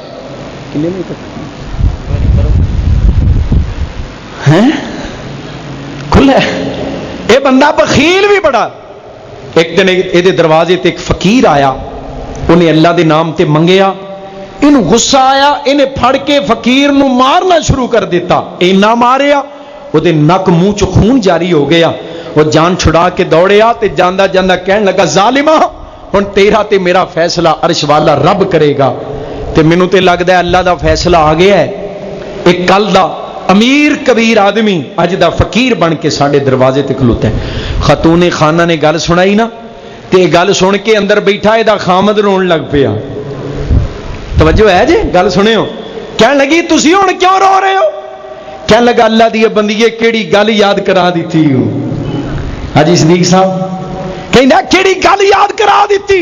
کھلا اے بندہ بخیل بھی بڑا۔ ایک دن اے دے دروازے تے ایک فقیر آیا، انہیں اللہ دے نام تے منگیا، انہوں غصہ آیا، انہیں پھڑ کے فقیر نو مارنا شروع کر دیتا، اینا ماریا وہ دے نک منہ چ خون جاری ہو گیا، وہ جان چھڑا کے دوڑیا تے جاندہ جاندہ کہنے لگا ظالمہ ہن تیرا تے میرا فیصلہ عرش والا رب کرے گا۔ تے مینوں تے لگدا ہے اللہ دا فیصلہ آ گیا ہے، ایک کل دا امیر کبیر آدمی اج دا فقیر بن کے ساڈے دروازے تے کھلوتا ہے۔ خاتون خانہ نے گل سنائی نا، تے گل سن کے اندر بیٹھا اے دا خامد رون لگ پیا۔ توجہ ہے جی، گل سنیو۔ کہن لگی تسی ہن کیوں رو رہے ہو؟ کہن لگا اللہ دی بندیے کیڑی گل یاد کرا دیتی ہو؟ حاجی صدیق صاحب کہندا کیڑی گل یاد کرا دیتی؟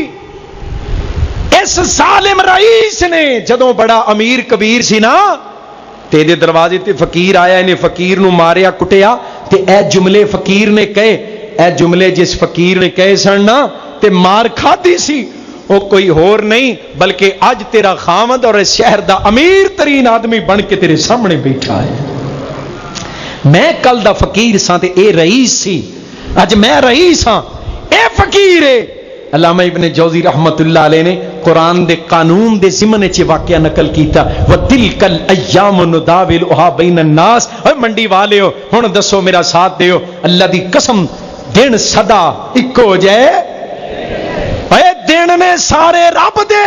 اس ظالم رئیس نے جدوں بڑا امیر کبیر سی نا تے دے دروازے تے فقیر آیا، انہیں فقیر نو ماریا کٹیا، تے اے جملے فقیر نے کہے، اے جملے جس فقیر نے کہے سن نا تے مار کھادی سی، وہ کوئی ہور نہیں بلکہ اج تیرا خامد اور اس شہر دا امیر ترین آدمی بن کے تیرے سامنے بیٹھا ہے۔ میں کل دا فقیر ساں تے اے رئیس سی، اج میں رئیس ہاں اے فقیر ہے۔ علامہ ابن جوزی رحمت اللہ علیہ نے قرآن دے قانون دے ضمن چ واقعہ نقل کیتا، وَتِلْكَ الْأَيَّامُ نُدَاوِلُهَا بَيْنَ النَّاسِ۔ اے منڈی والےو ہن دسو میرا ساتھ دیو، اللہ دی قسم دن صدا اکو جائے، اے دن نے سارے رب دے،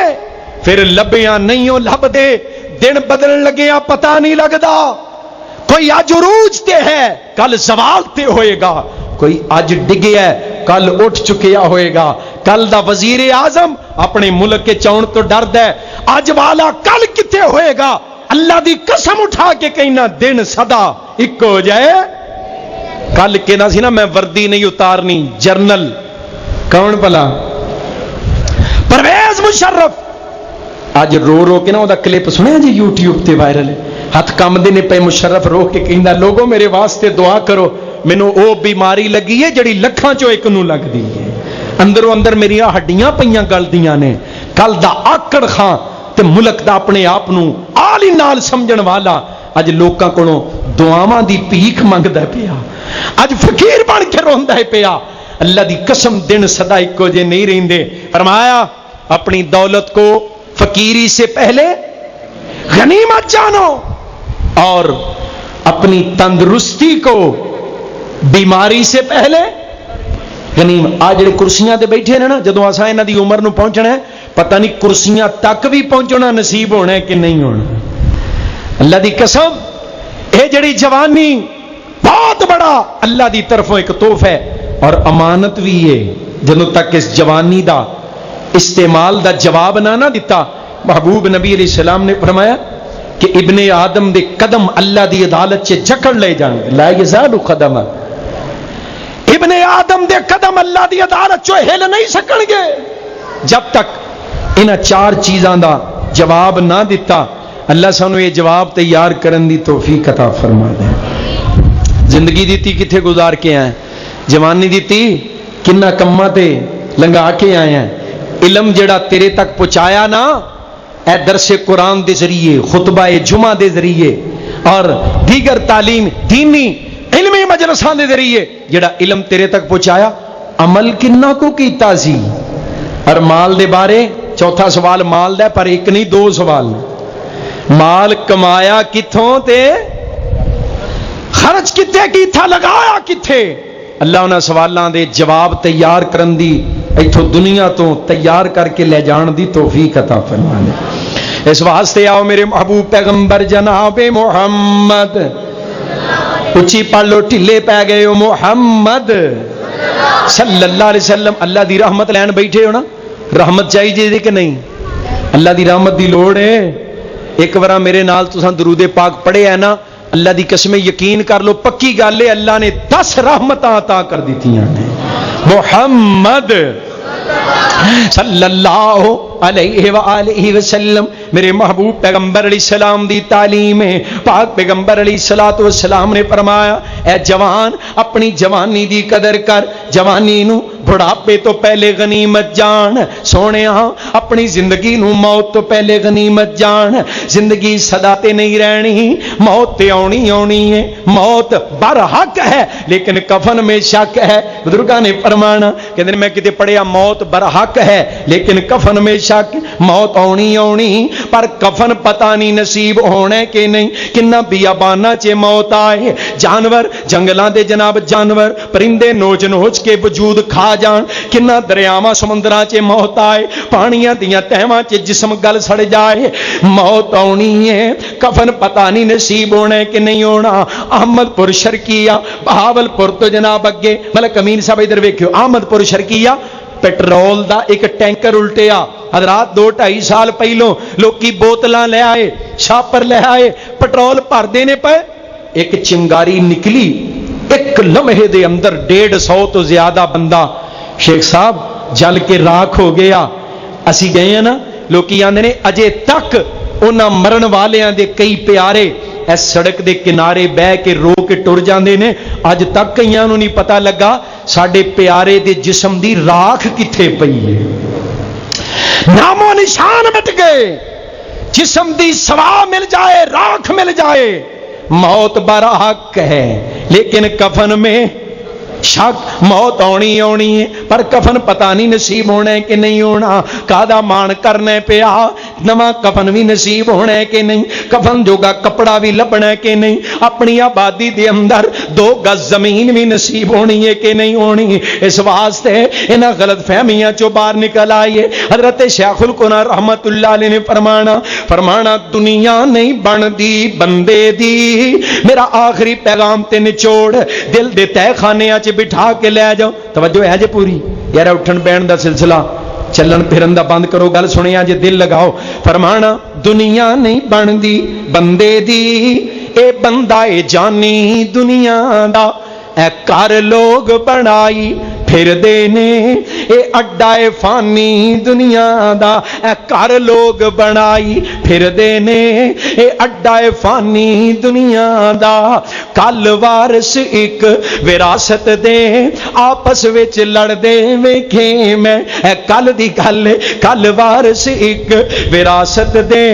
پھر لبیاں نہیں ہو لب دے، دن بدلن لگیا پتہ نہیں لگدا، کوئی اج عروج تے ہے کل زوال تے ہوئے گا، کوئی اج ڈگیا ہے کل اٹھ چکیا ہوئے گا، کل دا وزیر اعظم اپنے ملک کے چون تو ڈرد ہے، اج والا کل کتے ہوئے گا، اللہ دی قسم اٹھا کے کہنا دن صدا ایک ہو جائے۔ کل کہنا سی نا میں وردی نہیں اتارنی، جرنل کون بلا پرویز مشرف اج رو رو کے نا وہ کلپ سنیا جی یوٹیوب تے وائرل ہے، ہاتھ کم دے پے مشرف رو کے کہندا لوگوں میرے واسطے دعا کرو، مینوں او بیماری لگی ہے جڑی لکھاں چوں ایک نو لگدی ہے، اندروں اندر میری ہڈیاں پیاں گلدیاں نے۔ کل دا آکڑ خاں تے ملک دا اپنے آپ نو آلی نال سمجھن والا اج لوکاں کولوں دعاواں دی بھیک منگدا پیا، اج فقیر بن کے روندا ہے پیا۔ اللہ دی قسم دن صدا اکو جے نہیں رہندے، فرمایا اپنی دولت کو فقیری سے پہلے غنیمت جانو اور اپنی تندرستی کو بیماری سے پہلے غنیمت۔ آج جڑے کرسیاں تے بیٹھے نے نا، جدوں اساں انہاں دی عمر نو پہنچنا ہے پتہ نہیں کرسیاں تک بھی پہنچنا نصیب ہونا ہے کہ نہیں ہونا۔ اللہ دی قسم اے جڑی جوانی بہت بڑا اللہ دی طرفوں ایک تحفہ ہے اور امانت بھی ہے، جدوں تک اس جوانی دا استعمال دا جواب نہ دیتا، محبوب نبی علیہ السلام نے فرمایا کہ ابن آدم دے قدم اللہ دی عدالت سے جکڑ لے جان گے، لا یزال قدم، ابن آدم دے قدم اللہ دی عدالت چو ہل نہیں سکن گے جب تک انہاں چار چیزاں دا جواب نہ دیتا۔ اللہ سانو یہ جواب تیار کرن دی توفیق عطا فرما دے۔ زندگی دیتی کتھے گزار کے آئے، جوانی دیتی کنہ کماں تے لنگا کے آئے ہیں، علم جڑا تیرے تک پہنچایا نا اے درس قرآن دے ذریعے، خطبہ جمعہ دے ذریعے اور دیگر تعلیم دینی علمی مجلساں دے ذریعے جڑا علم تیرے تک پہنچایا، عمل کنہ کو کیتا سی؟ اور مال دے بارے چوتھا سوال مال دا، پر ایک نہیں دو سوال، مال کمایا کتھوں تے خرچ کتے کیتھا، لگایا کتھے؟ اللہ انہاں سوالاں دے جواب تیار کرن دی ایتھوں دنیا تو تیار کر کے لے جان دی توفیق عطا فرما دے۔ اس واسطے آؤ میرے محبوب پیغمبر جناب محمد، اچھی پڑھ لو ٹھلے پہ گئے ہو، محمد صلی اللہ علیہ وسلم اللہ دی رحمت لین بیٹھے ہو نا، رحمت چاہیے کہ نہیں؟ اللہ دی رحمت دی لوڑ ہے۔ ایک بار میرے نال تساں درود پاک پڑھے ہے نا، اللہ دی قسم یقین کر لو پکی گل ہے، اللہ نے 10 رحمتاں عطا کر دیتیاں نے۔ محمد صلی اللہ علیہ وآلہ وسلم میرے محبوب پیغمبر علیہ السلام دی تعلیم ہے، پاک پیغمبر علیہ السلام نے فرمایا اے جوان اپنی جوانی دی قدر کر، جوانی نو بڑھاپے تو پہلے غنیمت جان، سونے ہاں اپنی زندگی نو موت تو پہلے غنیمت جان، زندگی صدا تے نہیں رہنی، موت تے آنی آنی ہے، موت برحق ہے لیکن کفن میں شک ہے۔ بزرگاں نے فرمانا کہ میں کتے پڑھیا موت برحق ہے لیکن کفن میں شک، موت آنی آنی پر کفن پتہ نہیں نصیب ہونے کے نہیں، کنہ بیابانہ چے موت آئے، جانور جنگلاں دے جناب جانور پرندے نوچ نوچ کے وجود کھا جان، کنہ دریاواں سمندراں چے موت آئے، پانیاں دیاں تہواں چے جسم گل سڑ جائے، موت آنی ہے، کفن پتہ نہیں نصیب ہونے کے نہیں ہونا۔ احمد پور شرکیہ بہاول پور تو جناب اگے ملک امین صاحب ادھر ویکھو، احمد پور شرکیہ پیٹرول دا ایک ٹینکر الٹیا، حضرات 2-2.5 سال پہلوں لوکی بوتلاں لے آئے، چھاپر لے آئے، پیٹرول بھر دینے پے، ایک چنگاری نکلی، ایک لمحے دے اندر 150 تو زیادہ بندہ شیخ صاحب جل کے راکھ ہو گیا۔ اسی گئے ہیں نا، لوکی آندے نے اجے تک انہاں مرن والیاں دے کئی پیارے اس سڑک دے کنارے بہ کے رو کے ٹر جاندے نے، اج تک کئیاں نوں نہیں پتہ لگا ساڈے پیارے دے جسم دی راکھ کتھے پئی ہے، نام و نشان مٹ گئے، جسم دی سوا مل جائے، راکھ مل جائے، موت برحق ہے لیکن کفن میں شک، موت آنی آنی ہے پر کفن پتہ نہیں نصیب ہونا ہے کہ نہیں ہونا، کادا مان کرنا پیا، نواں کفن بھی نصیب ہونا ہے کہ نہیں، کفن جوگا کپڑا بھی لبنا ہے کہ نہیں، اپنی آبادی دے اندر 2 گز زمین بھی نصیب ہونی ہے کہ نہیں ہونی۔ اس واسطے انہاں غلط فہمیاں چوں باہر نکل آئیے۔ حضرت شیخ القرآن رحمت اللہ علیہ نے فرمانا دنیا نہیں بن دی بندے دی، میرا آخری پیغام تے نچوڑ دل دے تہ خانیاں چ بٹھا کے لے جاؤ۔ توجہ ہے جے پوری یار، اٹھن بیٹھن دا سلسلہ چلن پھرن دا بند کرو، گل سنیا جے دل لگاؤ۔ فرمانا دنیا نہیں بن دی بندے دی، اے بندہ اے جانی دنیا دا، اے کر لوگ بنائی پھر دینے، اے اڈا اے فانی دنیا دا، اے کر لوگ بنائی پھر دینے، اے اڈا اے فانی دنیا دا۔ کل وارث ایک وراثت دے آپس وچ لڑ دے ویکھے میں، اے کل دی گل، کل وارث ایک وراثت دے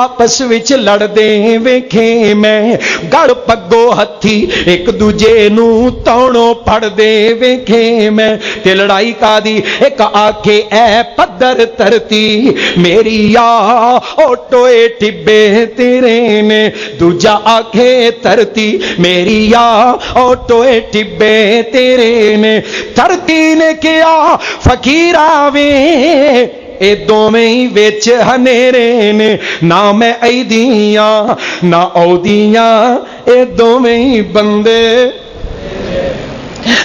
آپس وچ لڑ دے ویکھے میں، گڑ پگو ہتھی ایک دوجے نو توڑوں پڑ دے ویکھے میں، تے لڑائی کا دی ایک آکھے اے پدر ترتی میری یا اوٹوئے ٹبے تیرے نے، دوجا آکھے ترتی میری یا اوٹوئے ٹبے تیرے نے، ترتی نے کیا فقیر آوے اے دوویں وچ ہنیرے نے، نہ میں ایدیاں نہ اودیاں اے دوویں بندے،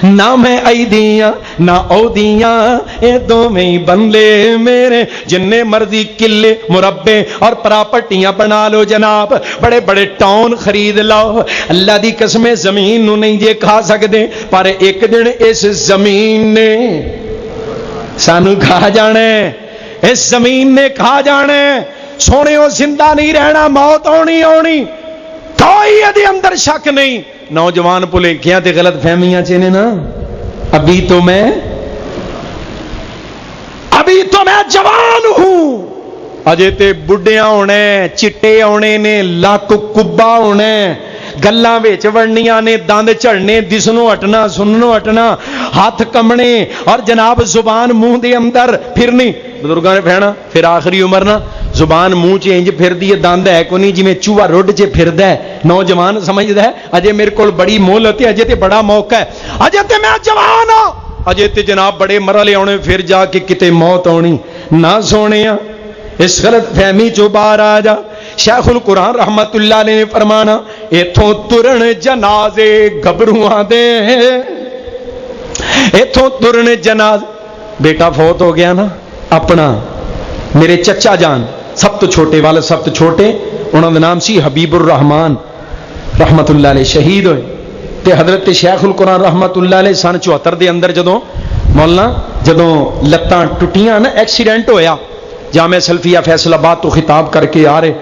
نہ میں ایدیاں نہ اودیاں اے دوویں بندے میرے، جننے مرضی قلعے مربے اور پراپرٹیاں بنا لو جناب، بڑے بڑے ٹاؤن خرید لو، اللہ دی قسم زمین نو نہیں جے کھا سکدے، پر ایک دن اس زمین نے سانو کھا جانے، اس زمین نے کھا جانے، سونےو زندہ نہیں رہنا، موت آنی آنی، کوئی ادھے اندر شک نہیں۔ نوجوان بھلیکھیاں تے غلط فہمیاں چنے نا، ابھی تو میں جوان ہوں، اجے تے بڈھیاں ہونے، چٹے ہونے نے، لاکھ کبا ہونے، گلاں وچ وڑنیاں نے، دند چڑھنے، دسنوں ہٹنا، سننوں ہٹنا، ہاتھ کمنے، اور جناب زبان منہ دے اندر پھرنی۔ بزرگاں نے پھینا پھر آخری عمر نا زبان منہ چ انج پھر دی، دند ہے کو نہیں جویں چوہا روڈ چ پھردا ہے۔ نوجوان سمجھدا ہے اجے میرے کول بڑی مہلت ہے، اجے تے بڑا موقع ہے، اجے تے میں جوان ہاں، اجے تے جناب بڑے مرحلے آنے، پھر جا کے کتے موت آنی۔ نہ سونیا اس غلط فہمی چوں باہر آ جا۔ شیخ القرآن رحمت اللہ علیہ نے فرمانا ایتھوں ترن جنازے گبروਆਂ دے، ایتھوں ترن جنازے، بیٹا فوت ہو گیا نا اپنا، میرے چچا جان سب تو چھوٹے والے، سب تو چھوٹے، انہوں نے نام سی حبیب الرحمان رحمت اللہ علیہ، شہید ہوئے۔ تے حضرت شیخ القرآن رحمت اللہ علیہ سن 74 دے اندر جدوں مولانا جدوں لتاں ٹوٹیاں نا، ایکسیڈنٹ ہویا، جامع سلفیہ فیصل آباد تو خطاب کر کے آ رہے،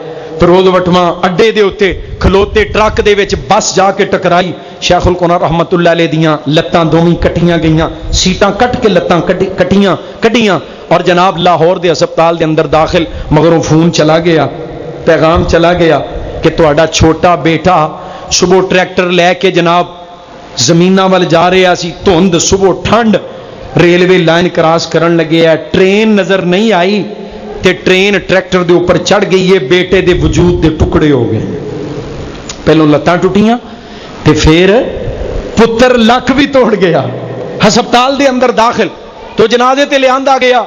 فروز وٹواں اڈے دے اوتے کھلوتے ٹرک دے وچ بس جا کے ٹکرائی، شیخ القرآن رحمت اللہ علیہ دیاں لتاں دوویں کٹیاں گئیاں، سیٹاں کٹ کے لتاں کٹیاں، اور جناب لاہور دے ہسپتال دے اندر داخل، مگروں فون چلا گیا، پیغام چلا گیا کہ تہاڈا چھوٹا بیٹا صبح ٹریکٹر لے کے جناب زمیناں وال جا رہا سی، دھند صبح ٹھنڈ، ریلوے لائن کراس کرن لگے ہے، ٹرین نظر نہیں آئی تے ٹرین ٹریکٹر دے اوپر چڑھ گئی ہے، بیٹے دے وجود دے ٹکڑے ہو گئے، پہلوں لتاں ٹوٹیاں تے پھر پتر لک بھی توڑ گیا، ہسپتال دے اندر داخل، تو جنازے تے لیاندا گیا،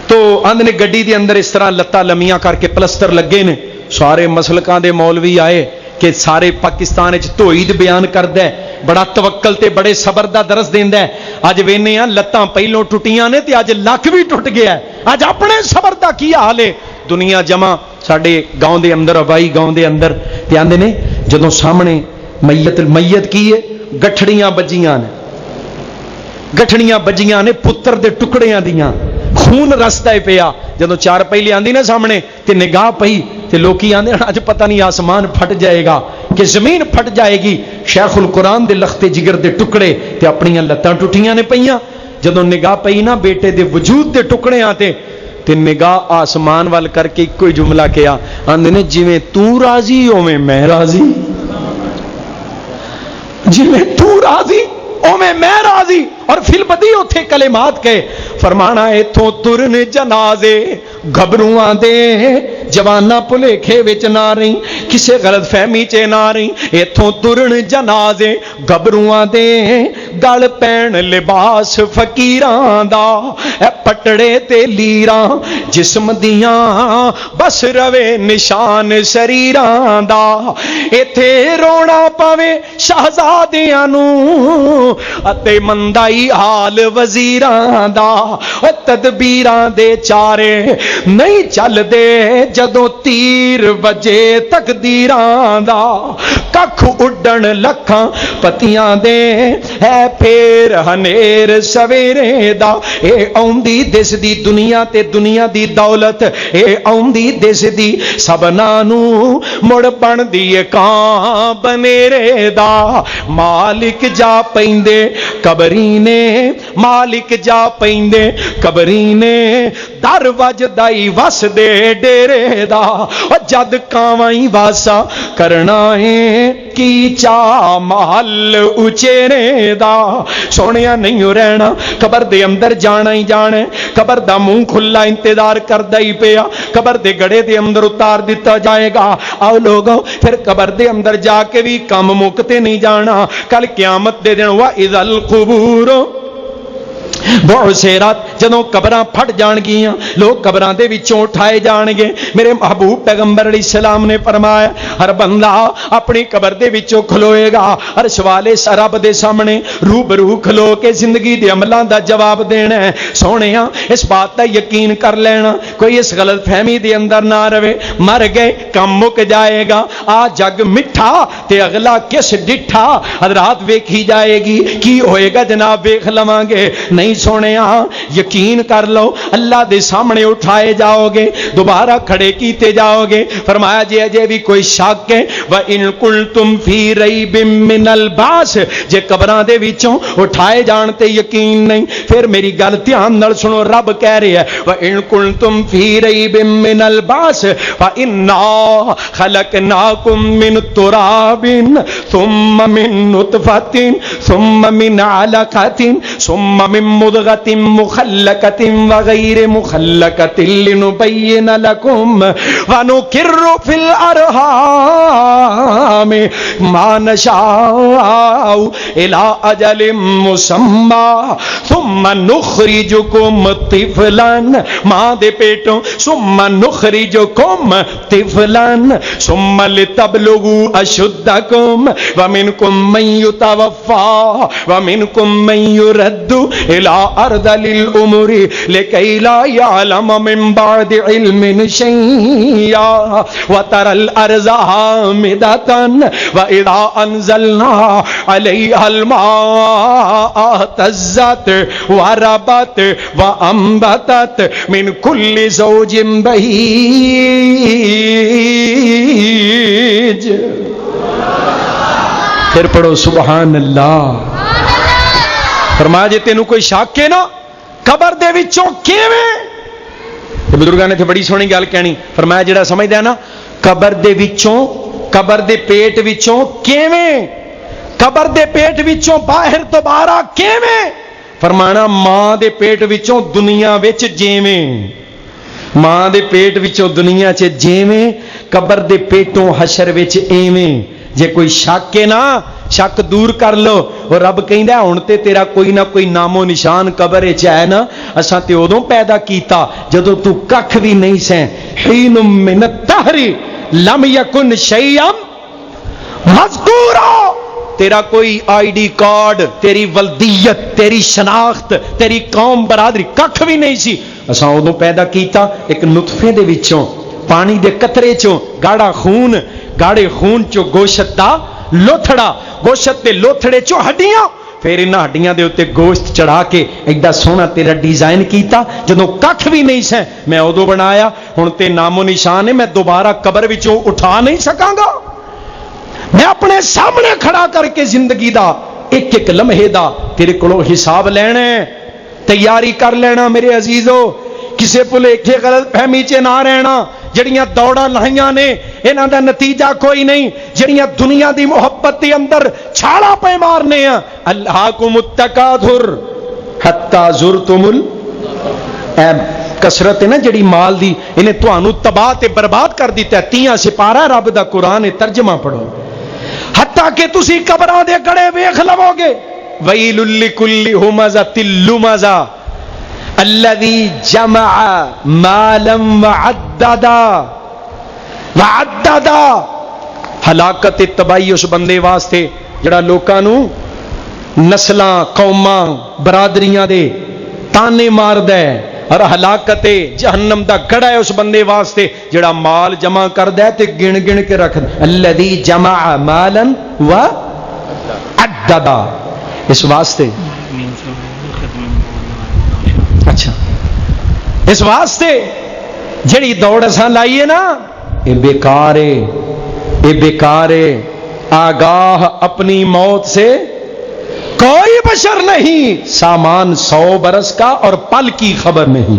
تو اندنے گڈی دے اندر اس طرح لتاں لمیاں کر کے پلسٹر لگے نے، سارے مسلکاں دے مولوی آئے کہ سارے پاکستان وچ توحید بیان کردا ہے، بڑا توکل تے بڑے صبر دا درس دیندا ہے، اج وینے ہاں لتاں پہلوں ٹوٹیاں نے تے اج لک بھی ٹوٹ گیا ہے، اج اپنے صبر دا کی حال ہے۔ دنیا جمع ساڈے گاؤں دے اندر، آبائی گاؤں دے اندر، تے آندے نے جدوں سامنے میت کی ہے، گٹھڑیاں بجیاں نے، گٹھڑیاں بجیاں نے پتر دے ٹکڑیاں دیاں، خون رستا ہے پیا، جدوں چار پہلی آندی نا سامنے تے نگاہ پئی تے لوکی آندے اج پتہ نہیں آسمان پھٹ جائے گا کہ زمین پھٹ جائے گی، شیخ القرآن دے لختے جگر دے ٹکڑے تے اپنیاں لتاں ٹوٹیاں نے پئیاں، جدوں نگاہ پئی نا بیٹے دے وجود دے ٹکڑیاں تے تے نگاہ آسمان وال کر کے کوئی جملہ کیا، آندے نے جویں تو راضی اوویں میں راضی، جویں تو راضی اوویں میں راضی۔ اور فی البدی اتھے کلمات کہے، فرمانا ایتھوں ترن جنازے گھبروਆਂ دے، جوانا بھلیکھے وچ نہ رہی، کسے غلط فہمی چ نہ رہی، ایتھوں ترن جنازے گھبروਆਂ دے، گل پین لباس فقیراں دا، اے پٹڑے تے لیراں جسم دیاں، بس روے نشان شریراں دا، ایتھے رونا پوے شہزادیاں نوں اتے مندائی حال وزیراں دا، او تدبیراں دے چارے نہیں چل دے جدوں تیر وجے تقدیراں دا، ککھ اڈن لکھاں پتیاں دے ہے پھر ہنیر سویرے دا، اے اوندی دس دی دنیا تے دنیا دی دولت، اے اوندی دس دی سبنا نوں مڑ بن دی کاں بنیرے دا، مالک جا پیندے قبرینے، مالک جا پیندے قبرینے، در وجدائی وس دے ڈیرے دا، جد کاوائیں واسا کرنا ہے کی چا محل اچیرے دا، سونیا نہیں رہنا قبر دے اندر جانا ہی جانا، قبر دا منہ کھلا انتظار کردہ ہی پیا، قبر دے گڑے دے اندر اتار دیتا جائے گا۔ آؤ لوگوں پھر قبر دے اندر جا کے بھی کام مکتے نہیں جانا، کل قیامت دے دن وَإِذَا الْقُبُورُ بعثرت، جدوں قبراں پھٹ جان گیاں، لوگ قبراں دے وچوں اٹھائے جان گے، میرے محبوب پیغمبر علیہ السلام نے فرمایا ہر بندہ اپنی قبر دے وچوں کھلوئے گا، عرش والے رب دے سامنے روبرو کھلو کے زندگی دے عملاں دا جواب دینا ہے۔ سونےا اس بات دا یقین کر لینا، کوئی اس غلط فہمی دے اندر نہ رہے، مر گئے کم مک جائے گا، آ جگ مٹھا تے اگلا کس ڈٹھا، حضرات ویکھی جائے گی، کی ہوئے گا جناب ویکھ لواں گے، نہیں سونے یقین کر لو اللہ دے سامنے اٹھائے جاؤ گے، دوبارہ کھڑے کیتے جاؤ گے۔ فرمایا جے اجے بھی کوئی شک ہے وَإِن كُنتُمْ فِي رَيْبٍ مِّنَ الْبَعْثِ، جے قبراں دے وچوں اٹھائے جان تے یقین نہیں، پھر میری گل دھیان نال سنو، رب کہہ رہا ہے وَإِن كُنتُمْ فِي رَيْبٍ مِّنَ الْبَعْثِ فَإِنَّا خَلَقْنَاكُم مِّن تُرَابٍ ثُمَّ مِن نُّطْفَةٍ ثُمَّ مِنْ عَلَقَةٍ ثُمَّ مِن مُضْغَةٍ مُخَلَّقَةٍ وَغَيْرِ مُخَلَّقَةٍ لِنُبَيِّنَ لَكُمْ وَنُقِرُّ فِي الْأَرْحَامِ مَا نَشَاءُ إِلَىٰ أَجَلٍ مُّسَمًّى ثُمَّ نُخْرِجُكُمْ طِفْلًا، ماں دے پیٹوں ثُمَّ نُخْرِجُكُمْ طِفْلًا ثُمَّ لِتَبْلُغُوا أَشُدَّكُمْ وَمِنْكُمْ مَن يُتَوَفَّى وَمِنْكُمْ مَن يُرَدُّ إِلَىٰ أَرْذَلِ الْأُمُورِ لِكَيْ لَا يَعْلَمَ مِن بَعْدِ عِلْمٍ شَيْئًا وَتَرَى الْأَرْضَ هَامِدَةً وَإِذَا أَنزَلْنَا عَلَيْهَا الْمَاءَ اهْتَزَّتْ وَرَبَتْ وَأَنبَتَتْ مِن كُلِّ زَوْجٍ بَهِيجٍ۔ پھر پڑھو سبحان اللہ۔ فرمایا جے تینوں کوئی شک ہے نا قبر دے وچوں کیویں، بزرگاں نے تے بڑی سونی گل کہنی، فرمایا جڑا سمجھدا ہے نا قبر دے وچوں، قبر دے پیٹ وچوں کیویں، قبر دے پیٹ وچوں باہر دوبارہ کیویں، فرمانا ماں دے پیٹ وچوں دنیا وچ جیویں، ماں دے پیٹ وچوں دنیا چ جیویں، قبر دے پیٹوں حشر وچ ایویں۔ جے کوئی شک ہے نا شک دور کر لو، اور رب کہندا ہن تے تیرا کوئی نہ کوئی نام و نشان قبر وچ ہے نا، اساں تے اودوں پیدا کیتا جدوں تو ککھ بھی نہیں سیں، حین من الدہر لم یکن شیئا مذکورا، تیرا کوئی آئی ڈی کارڈ، تیری ولدیت، تیری شناخت، تیری قوم برادری ککھ بھی نہیں سی، اساں اودوں پیدا کیتا ایک نطفے دے وچوں، پانی دے قطرے چوں گاڑا خون، گاڑے خون چو گوشت دا لوتھڑا، گوشت دے لوتھڑے چو ہڈیاں، پھر انہاں ہڈیاں دے اوتے گوشت چڑھا کے ایڈا سونا تیرا ڈیزائن کیتا، جدوں ککھ بھی نہیں سیں میں ادو بنایا، ہن تے نام و نشان ہے میں دوبارہ قبر وچوں اٹھا نہیں سکاں گا، میں اپنے سامنے کھڑا کر کے زندگی دا ایک ایک لمحے دا تیرے کولوں حساب لینا، تیاری کر لینا میرے عزیزو۔ کسے بھلیکھے غلط فہمی چ نہ رہنا. جڑیاں دوڑاں لائیاں نے انہاں دا نتیجہ کوئی نہیں. جڑیاں دنیا دی محبت دے اندر چھاڑا پہ مارنے ہیں. الہاکم التکاثر حتی زرتم کثرت ہے نا جڑی مال دی انہیں تانوں تباہ تے برباد کر دیتا ہے. 30 سپارہ رب دا قرآن ترجمہ پڑھو. حتیٰ کہ تسی قبراں دے گڑے ویکھ لو گے. ویل لکل ہمزۃ لمزہ الذی جمع مالا وعددا. ہلاکت تباہی اس بندے واسطے جڑا لوکاں نو نسلاں قوماں برادریاں دے تانے ماردا ہے. اور ہلاکت جہنم دا گڑا ہے اس بندے واسطے جڑا مال جمع کردا ہے تے گن گن کے رکھ. الذی جمع مالا وعددا. اس واسطے اچھا اس واسطے جڑی دوڑ اساں لائیے نا یہ بیکار ہے. یہ بیکار ہے. آگاہ اپنی موت سے کوئی بشر نہیں. سامان 100 برس کا اور پل کی خبر نہیں.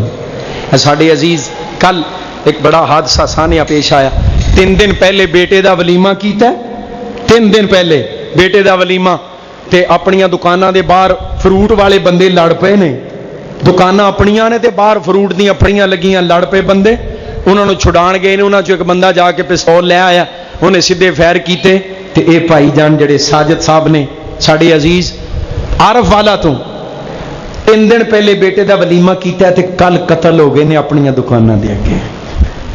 ساڈے عزیز کل ایک بڑا حادثہ سامنے پیش آیا. 3 دن پہلے بیٹے دا ولیمہ کیتا ہے. 3 دن پہلے بیٹے دا ولیمہ تے اپنیاں دکاناں دے باہر فروٹ والے بندے لڑ پے نے. دکاناں اپنیاں نے تے باہر فروٹ دیاں پھڑیاں لگیاں. لڑ پے بندے انہوں نے چھڑان گئے نے. انہاں چوں ایک بندہ جا کے پستول لے آیا. انہیں سیدھے فائر کیتے تے اے بھائی جان جڑے ساجد صاحب نے ساڈے عزیز عارف والا تو 3 دن پہلے بیٹے دا ولیمہ کیتا ہے تے کل قتل ہو گئے نے اپنیاں دکاناں دے اگے.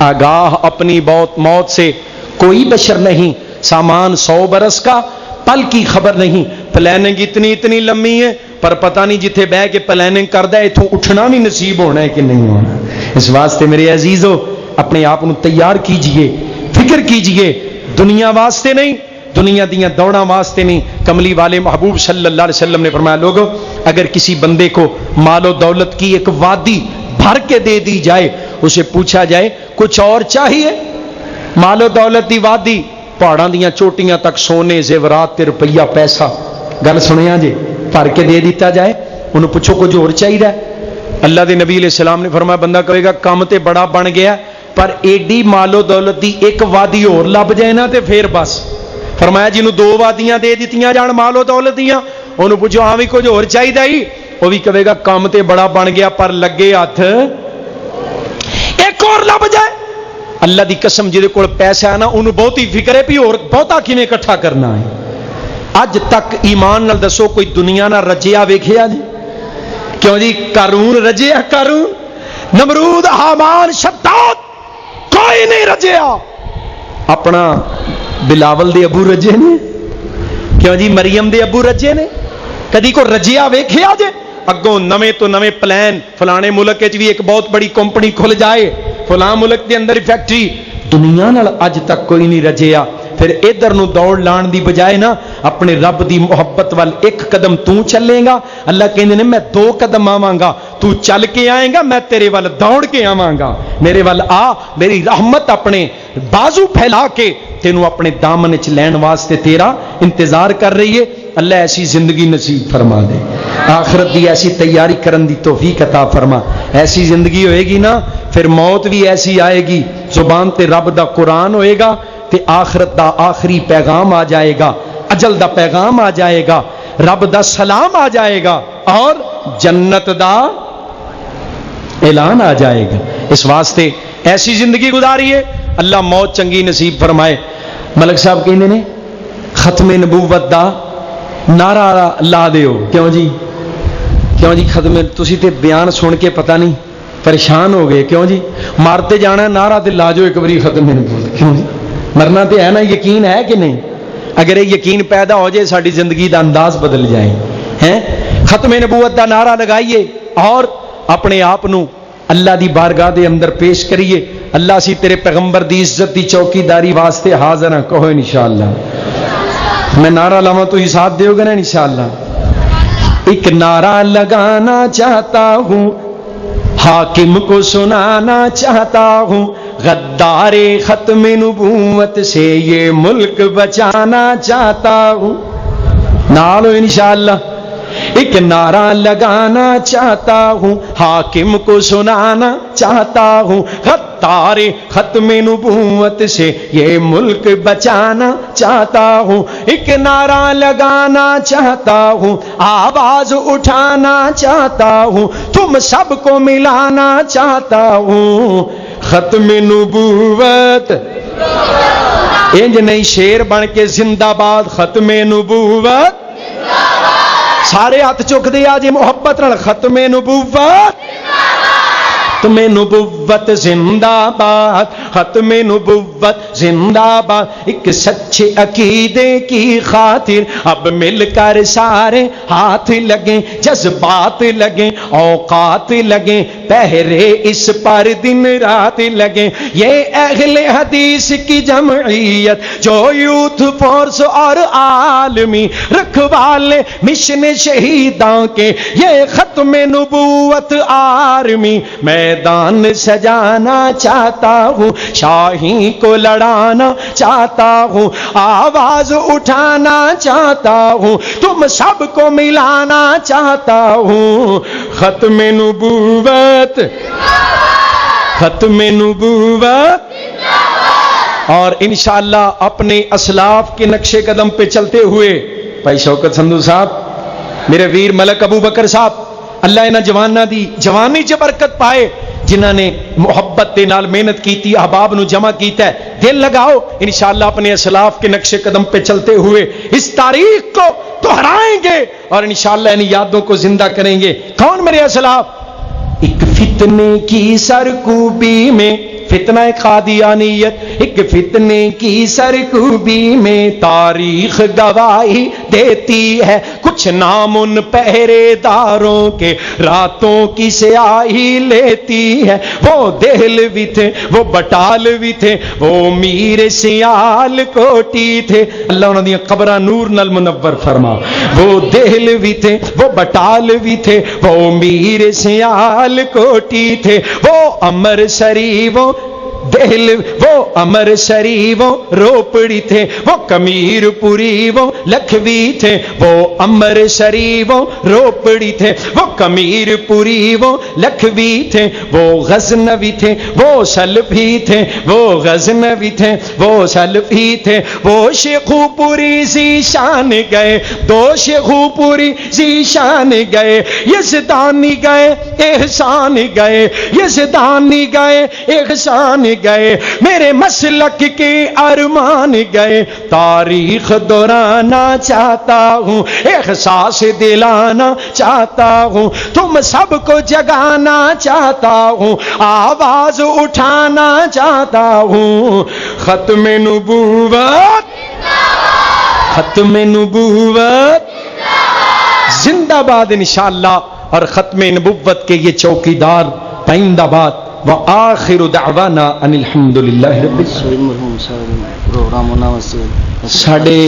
آگاہ اپنی موت سے کوئی بشر نہیں. سامان 100 برس کا پل کی خبر نہیں. پلاننگ اتنی لمبی ہے پر پتہ نہیں جتھے بہ کے پلاننگ کردا ہے اتھوں اٹھنا بھی نصیب ہونا ہے کہ نہیں ہونا. اس واسطے میرے عزیزو اپنے آپ کو تیار کیجئے. فکر کیجئے. دنیا واسطے نہیں, دنیا دیاں دوڑاں واسطے نہیں. کملی والے محبوب صلی اللہ علیہ وسلم نے فرمایا لوگو اگر کسی بندے کو مال و دولت کی ایک وادی بھر کے دے دی جائے, اسے پوچھا جائے کچھ اور چاہیے؟ مال و دولت دی وادی پہاڑاں دیاں چوٹیاں تک سونے زیورات تے روپیہ پیسہ گل سنیا جی بھر کے دے دیتا جائے. انہوں پوچھو کچھ اور چاہیے. اللہ دے نبی علیہ السلام نے فرمایا بندہ کہے گا کم تے بڑا بن گیا پر ایڈی مال و دولت دی ایک وادی اور لب جائے نا تے پھر بس. فرمایا جنہوں 2 وادیاں دے دیتیاں جان مال و دولت دیاں انہوں پوچھو ہاں بھی کچھ اور چاہیے ہی. وہ بھی کہے گا کم تے بڑا بن گیا پر لگے ہاتھ ایک اور لب جائے. اللہ دی قسم جہدے کول پیسہ ہے نا انہوں بہت ہی فکر ہے بھی اور بہتا کیویں اکٹھا کرنا ہے. اج تک ایمان نال دسو کوئی دنیا نہ رجیا ویکھیا جی؟ کیوں جی قارون رجیا؟ قارون, نمرود, حامان, شداد کوئی نہیں رجیا. اپنا بلاول دے ابو رجے نے. کیوں جی مریم دے ابو رجے نے. کدی کو رجیا ویکھیا جے؟ اگوں نویں تو نویں پلان فلانے ملک وچ بھی ایک بہت بڑی کمپنی کھل جائے فلاں ملک دے اندر فیکٹری. دنیا نال اج تک کوئی نہیں رجیا. پھر ادھر نو دوڑ لان دی بجائے نا اپنے رب دی محبت وال 1 قدم تو چلے گا. اللہ کہندے نے میں 2 قدم آواں گا, تو چل کے آئے گا, میں تیرے وال دوڑ کے آواں گا. میرے وال آ, میری رحمت اپنے بازو پھیلا کے تینوں اپنے دامن وچ لین واسطے تیرا انتظار کر رہی ہے. اللہ ایسی زندگی نصیب فرما دے. آخرت دی ایسی تیاری کرن دی توفیق عطا فرما. ایسی زندگی ہوئے گی نا پھر موت بھی ایسی آئے گی. زبان تے رب دا قرآن ہوئے گا تے آخرت دا آخری پیغام آ جائے گا, اجل دا پیغام آ جائے گا, رب دا سلام آ جائے گا اور جنت دا اعلان آ جائے گا. اس واسطے ایسی زندگی گزاریے اللہ موت چنگی نصیب فرمائے. ملک صاحب کہندے نے ختم نبوت دا نعرہ لا دیو. کیوں جی ختم تسی تے بیان سن کے پتہ نہیں پریشان ہو گئے. کیوں جی مارتے جانا نعرہ تے لا جو ایک باری ختم نبوت. کیوں جی مرنا تے ہے نا, یقین ہے کہ نہیں؟ اگر یہ یقین پیدا ہو جائے ساری زندگی دا انداز بدل جائے ہیں. ختم نبوت دا نعرہ لگائیے اور اپنے آپ نو اللہ دی بارگاہ دے اندر پیش کریے. اللہ سی تیرے پیغمبر دی عزت دی چوکی داری واسطے حاضر ہیں. کہو انشاءاللہ. میں نعرہ لاواں تو ہی ساتھ دیو گے نا انشاءاللہ. ایک نعرہ لگانا چاہتا ہوں, حاکم کو سنانا چاہتا ہوں, غدار ختم نبوت سے یہ ملک بچانا چاہتا ہوں. نالو انشاءاللہ. ایک نعرہ لگانا چاہتا ہوں، حاکم کو سنانا چاہتا ہوں، خطار ختم نبوت سے یہ ملک بچانا چاہتا ہوں، ایک نعرہ لگانا چاہتا ہوں، آواز اٹھانا چاہتا ہوں، تم سب کو ملانا چاہتا ہوں، ختم نبوت انج نہیں شیر بن کے زندہ باد ختم نبوت سارے ہاتھ چک دیا جی محبت نال ختم نبوت ختم نبوت زندہ باد ختم نبوت زندہ باد ایک سچے عقیدے کی خاطر اب مل کر سارے ہاتھ لگیں جذبات لگیں اوقات لگیں پہرے اس پر دن رات لگیں یہ اہل حدیث کی جمعیت جو یوتھ فورس اور عالمی رکھوالے مشن شہیداں کے یہ ختم نبوت آرمی میدان سجانا چاہتا ہوں شاہین کو لڑانا چاہتا ہوں آواز اٹھانا چاہتا ہوں تم سب کو ملانا چاہتا ہوں ختم نبوت ختم نبوت اور انشاءاللہ اپنے اسلاف کے نقش قدم پہ چلتے ہوئے بھائی شوکت سندھو صاحب میرے ویر ملک ابو بکر صاحب اللہ انہاں جواناں دی جوانی چ برکت پائے جنہاں نے محبت دے نال محنت کیتی احباب نو جمع کیتا ہے دل لگاؤ انشاءاللہ اپنے اسلاف کے نقش قدم پہ چلتے ہوئے اس تاریخ کو دہرائیں گے اور انشاءاللہ ان یادوں کو زندہ کریں گے کون میرے اسلاف ایک فتنے کی سرکوبی میں فتنہ قادیانیت ایک فتنے کی سرکوبی میں تاریخ گواہی دیتی ہے کچھ نام ان پہرے داروں کے راتوں کی سیاہی لیتی ہے وہ دہلوی تھے وہ بٹالوی تھے وہ میر سیال کوٹی تھے اللہ انہوں نے قبرہ نور نال منور فرما وہ دہلوی تھے وہ بٹالوی تھے وہ میر سیال کوٹی تھے وہ امر شریفوں دہل وہ امر شریفوں روپڑی تھے وہ کمیر پوری وہ لکھوی تھے وہ امر شریفوں روپڑی تھے وہ کمیر پوری وہ لکھوی تھے وہ غزنوی تھے وہ سلفی تھے وہ غزنوی تھے وہ سلفی تھے وہ شیخو پوری ذیشان گئے دو شیخو پوری ذیشان گئے یزدانی گئے احسان گئے یزدانی گئے احسان گئے میرے مسلک کے ارمان گئے تاریخ دہرانا چاہتا ہوں احساس دلانا چاہتا ہوں تم سب کو جگانا چاہتا ہوں آواز اٹھانا چاہتا ہوں ختم نبوت ختم نبوت زندہ باد انشاءاللہ اور ختم نبوت کے یہ چوکیدار پائندہ باد وآخر دعوانا ان الحمدللہ رب ساڑھے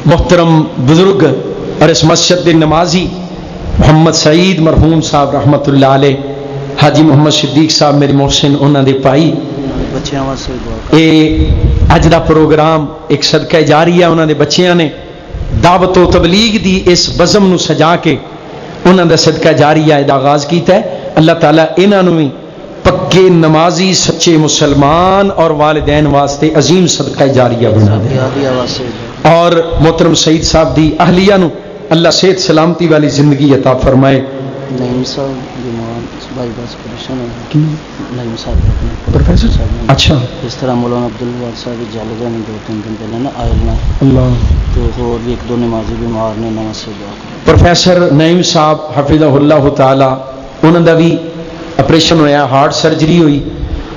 محترم بزرگ اور اس مسجد نمازی محمد سعید مرحوم صاحب رحمت اللہ علیہ حاجی محمد صدیق صاحب میرے محسن انہوں نے پائی اے اج دا پروگرام ایک صدقہ جاریہ انہوں نے بچیاں نے دعوت و تبلیغ دی اس بزم نو سجا کے انہوں نے صدقہ جاریہ دا آغاز کیتا ہے اللہ تعالیٰ انہوں نے پکے نمازی سچے مسلمان اور والدین واسطے عظیم صدقہ جاریہ بنا دے اور محترم سعید صاحب دی اہلیہ نو اللہ صحت سلامتی والی زندگی عطا فرمائے اچھا اس طرح مولانا عبدالوہاب صاحب جالدہ نے 2-3 دن پہلے نا آئل نا اللہ تو اور بھی 1-2 نمازی بیمار نے نماز سے دعا کریں پروفیسر نعیم صاحب حفظہ اللہ تعالی انہوں دا بھی اپریشن ہویا ہارٹ سرجری ہوئی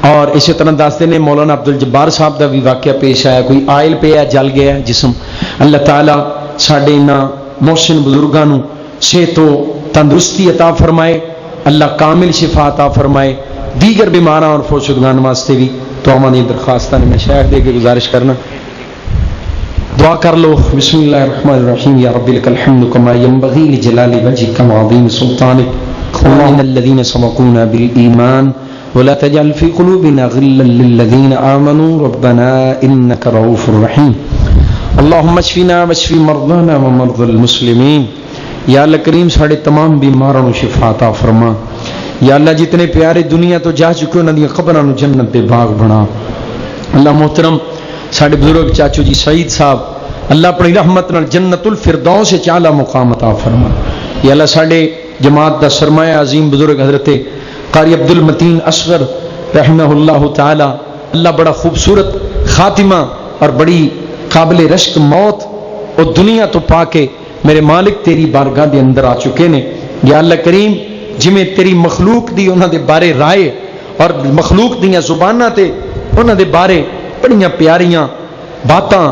اور اسی طرح دستے نے مولانا عبدالجبار صاحب دا بھی واقعہ پیش آیا کوئی آئل پہ ہے جل گیا ہے جسم اللہ تعالیٰ ساڑھے انہاں محسن بزرگانوں صحت و تندرستی عطا فرمائے اللہ کامل شفا عطا فرمائے دیگر بیماراں اور فوشدگان واسطے بھی تو ہمانی درخواستہ نے میں شیخ دے کے گزارش کرنا دعا کر لو بسم اللہ الرحمن الرحیم یا رب لک الحمد کما ینبغی لجلال وجهک وعظیم سلطانک اللهم الذين سبقونا بالإيمان ولا تجعل في قلوبنا غلا للذين آمنوا ربنا إنك رؤوف رحيم اللهم اشفنا واشف مرضانا ومرضى المسلمين یا اللہ کریم ساڑے تمام بیماروں شفا عطا فرما. یا اللہ جتنے پیارے دنیا تو جا چکے انہاں دی قبراں نو جنت دے باغ بنا. اللہ محترم ساڑے بزرگ چاچو جی سعید صاحب اللہ اپنی رحمت نال جنت الفردوس سے اعلیٰ مقام عطا فرما. یا اللہ ساڑے جماعت دا سرمایہ عظیم بزرگ حضرت قاری عبد المتین اصغر رحمہ اللہ تعالی اللہ بڑا خوبصورت خاتمہ اور بڑی قابل رشک موت اور دنیا تو پا کے میرے مالک تیری بارگاہ دے اندر آ چکے نے. یا اللہ کریم جویں تیری مخلوق دی انہاں دے بارے رائے اور مخلوق دیاں زباناں تے انہاں دے بارے بڑیاں پیاریاں باتاں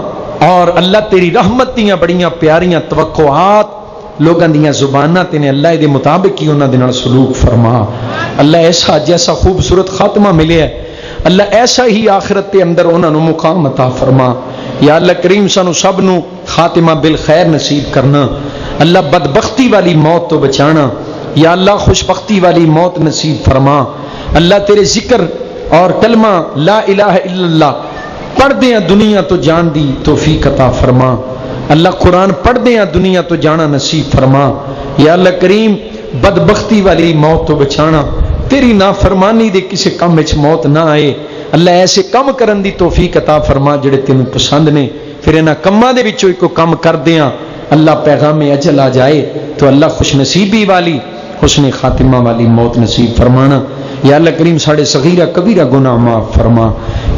اور اللہ تیری رحمت دیاں بڑیاں پیاریاں توقعات لوگاں دیاں زباناں تے نے اللہ دے مطابق ہی انہاں دے نال سلوک فرما. اللہ ایسا جیسا خوبصورت خاتمہ ملے ہے اللہ ایسا ہی آخرت کے اندر انہاں نو مقام عطا فرما. یا اللہ کریم سانو سب نو خاتمہ بالخیر نصیب کرنا. اللہ بدبختی والی موت تو بچانا. یا اللہ خوشبختی والی موت نصیب فرما. اللہ تیرے ذکر اور کلمہ لا الہ الا اللہ پڑھ دیاں دنیا تو جان دی توفیق عطا فرما. اللہ قرآن پڑھ دیاں دنیا تو جانا نصیب فرما. یا اللہ کریم بدبختی والی موت تو بچانا. تیری نافرمانی دے کسی کم وچ موت نہ آئے. اللہ ایسے کم کرن دی توفیق عطا فرما جڑے تینوں پسند نے. پھر انہاں کماں دے وچوں ایک کم کر دیاں اللہ پیغام اجل آ جائے تو اللہ خوش نصیبی والی حسن خاتمہ والی موت نصیب فرمانا. یا اللہ کریم ساڑے صغیرہ کبیرہ گناہ معاف فرما.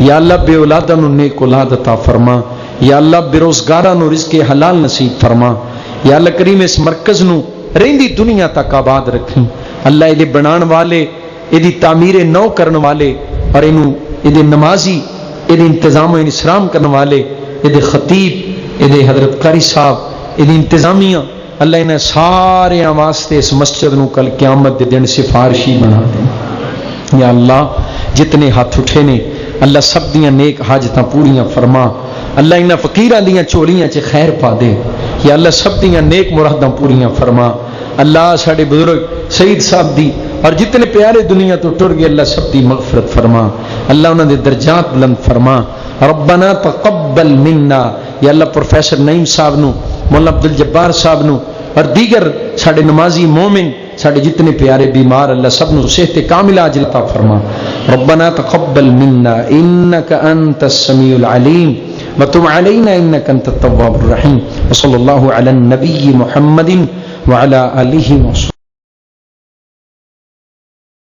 یا اللہ بے اولاداں نو نیک اولاد عطا فرما. یا اللہ بے روزگاراں نو رزق حلال نصیب فرما. یا اللہ کریم اس مرکز نو رہندی دنیا تک آباد رکھیں. اللہ یہ بنان والے یہ تعمیر نو کرن والے اور یہ نمازی یہ انتظام و انسرام کرنے والے یہ خطیب یہ حضرت قاری صاحب یہ انتظامیہ اللہ انہیں سارے واسطے اس مسجد نو کل قیامت دے دن سفارشی بنا دیں. یا اللہ جتنے ہاتھ اٹھے نے اللہ سب دیاں نیک حاجتاں پوریاں فرما. اللہ انہاں فقیراں دیاں چولیاں چ خیر پا دے. یا اللہ سب دیاں نیک مراداں پوریاں فرما. اللہ ساڑے بزرگ سعید صاحب دی اور جتنے پیارے دنیا تو ٹر گئے اللہ سب دی مغفرت فرما. اللہ انہاں دے درجات بلند فرما. ربنا تقبل منا. یا اللہ پروفیسر نعیم صاحب نو مولانا عبدالجبار صاحب نو اور دیگر ساڑے نمازی مومن ساڑے جتنے پیارے بیمار اللہ سب نو صحت کاملہ عاجل عطا فرما. ربنا تقبل منا انك انت السميع العليم وتب علينا انك انت التواب الرحيم. وصلى الله على النبي محمد وعلى آله وصحبه.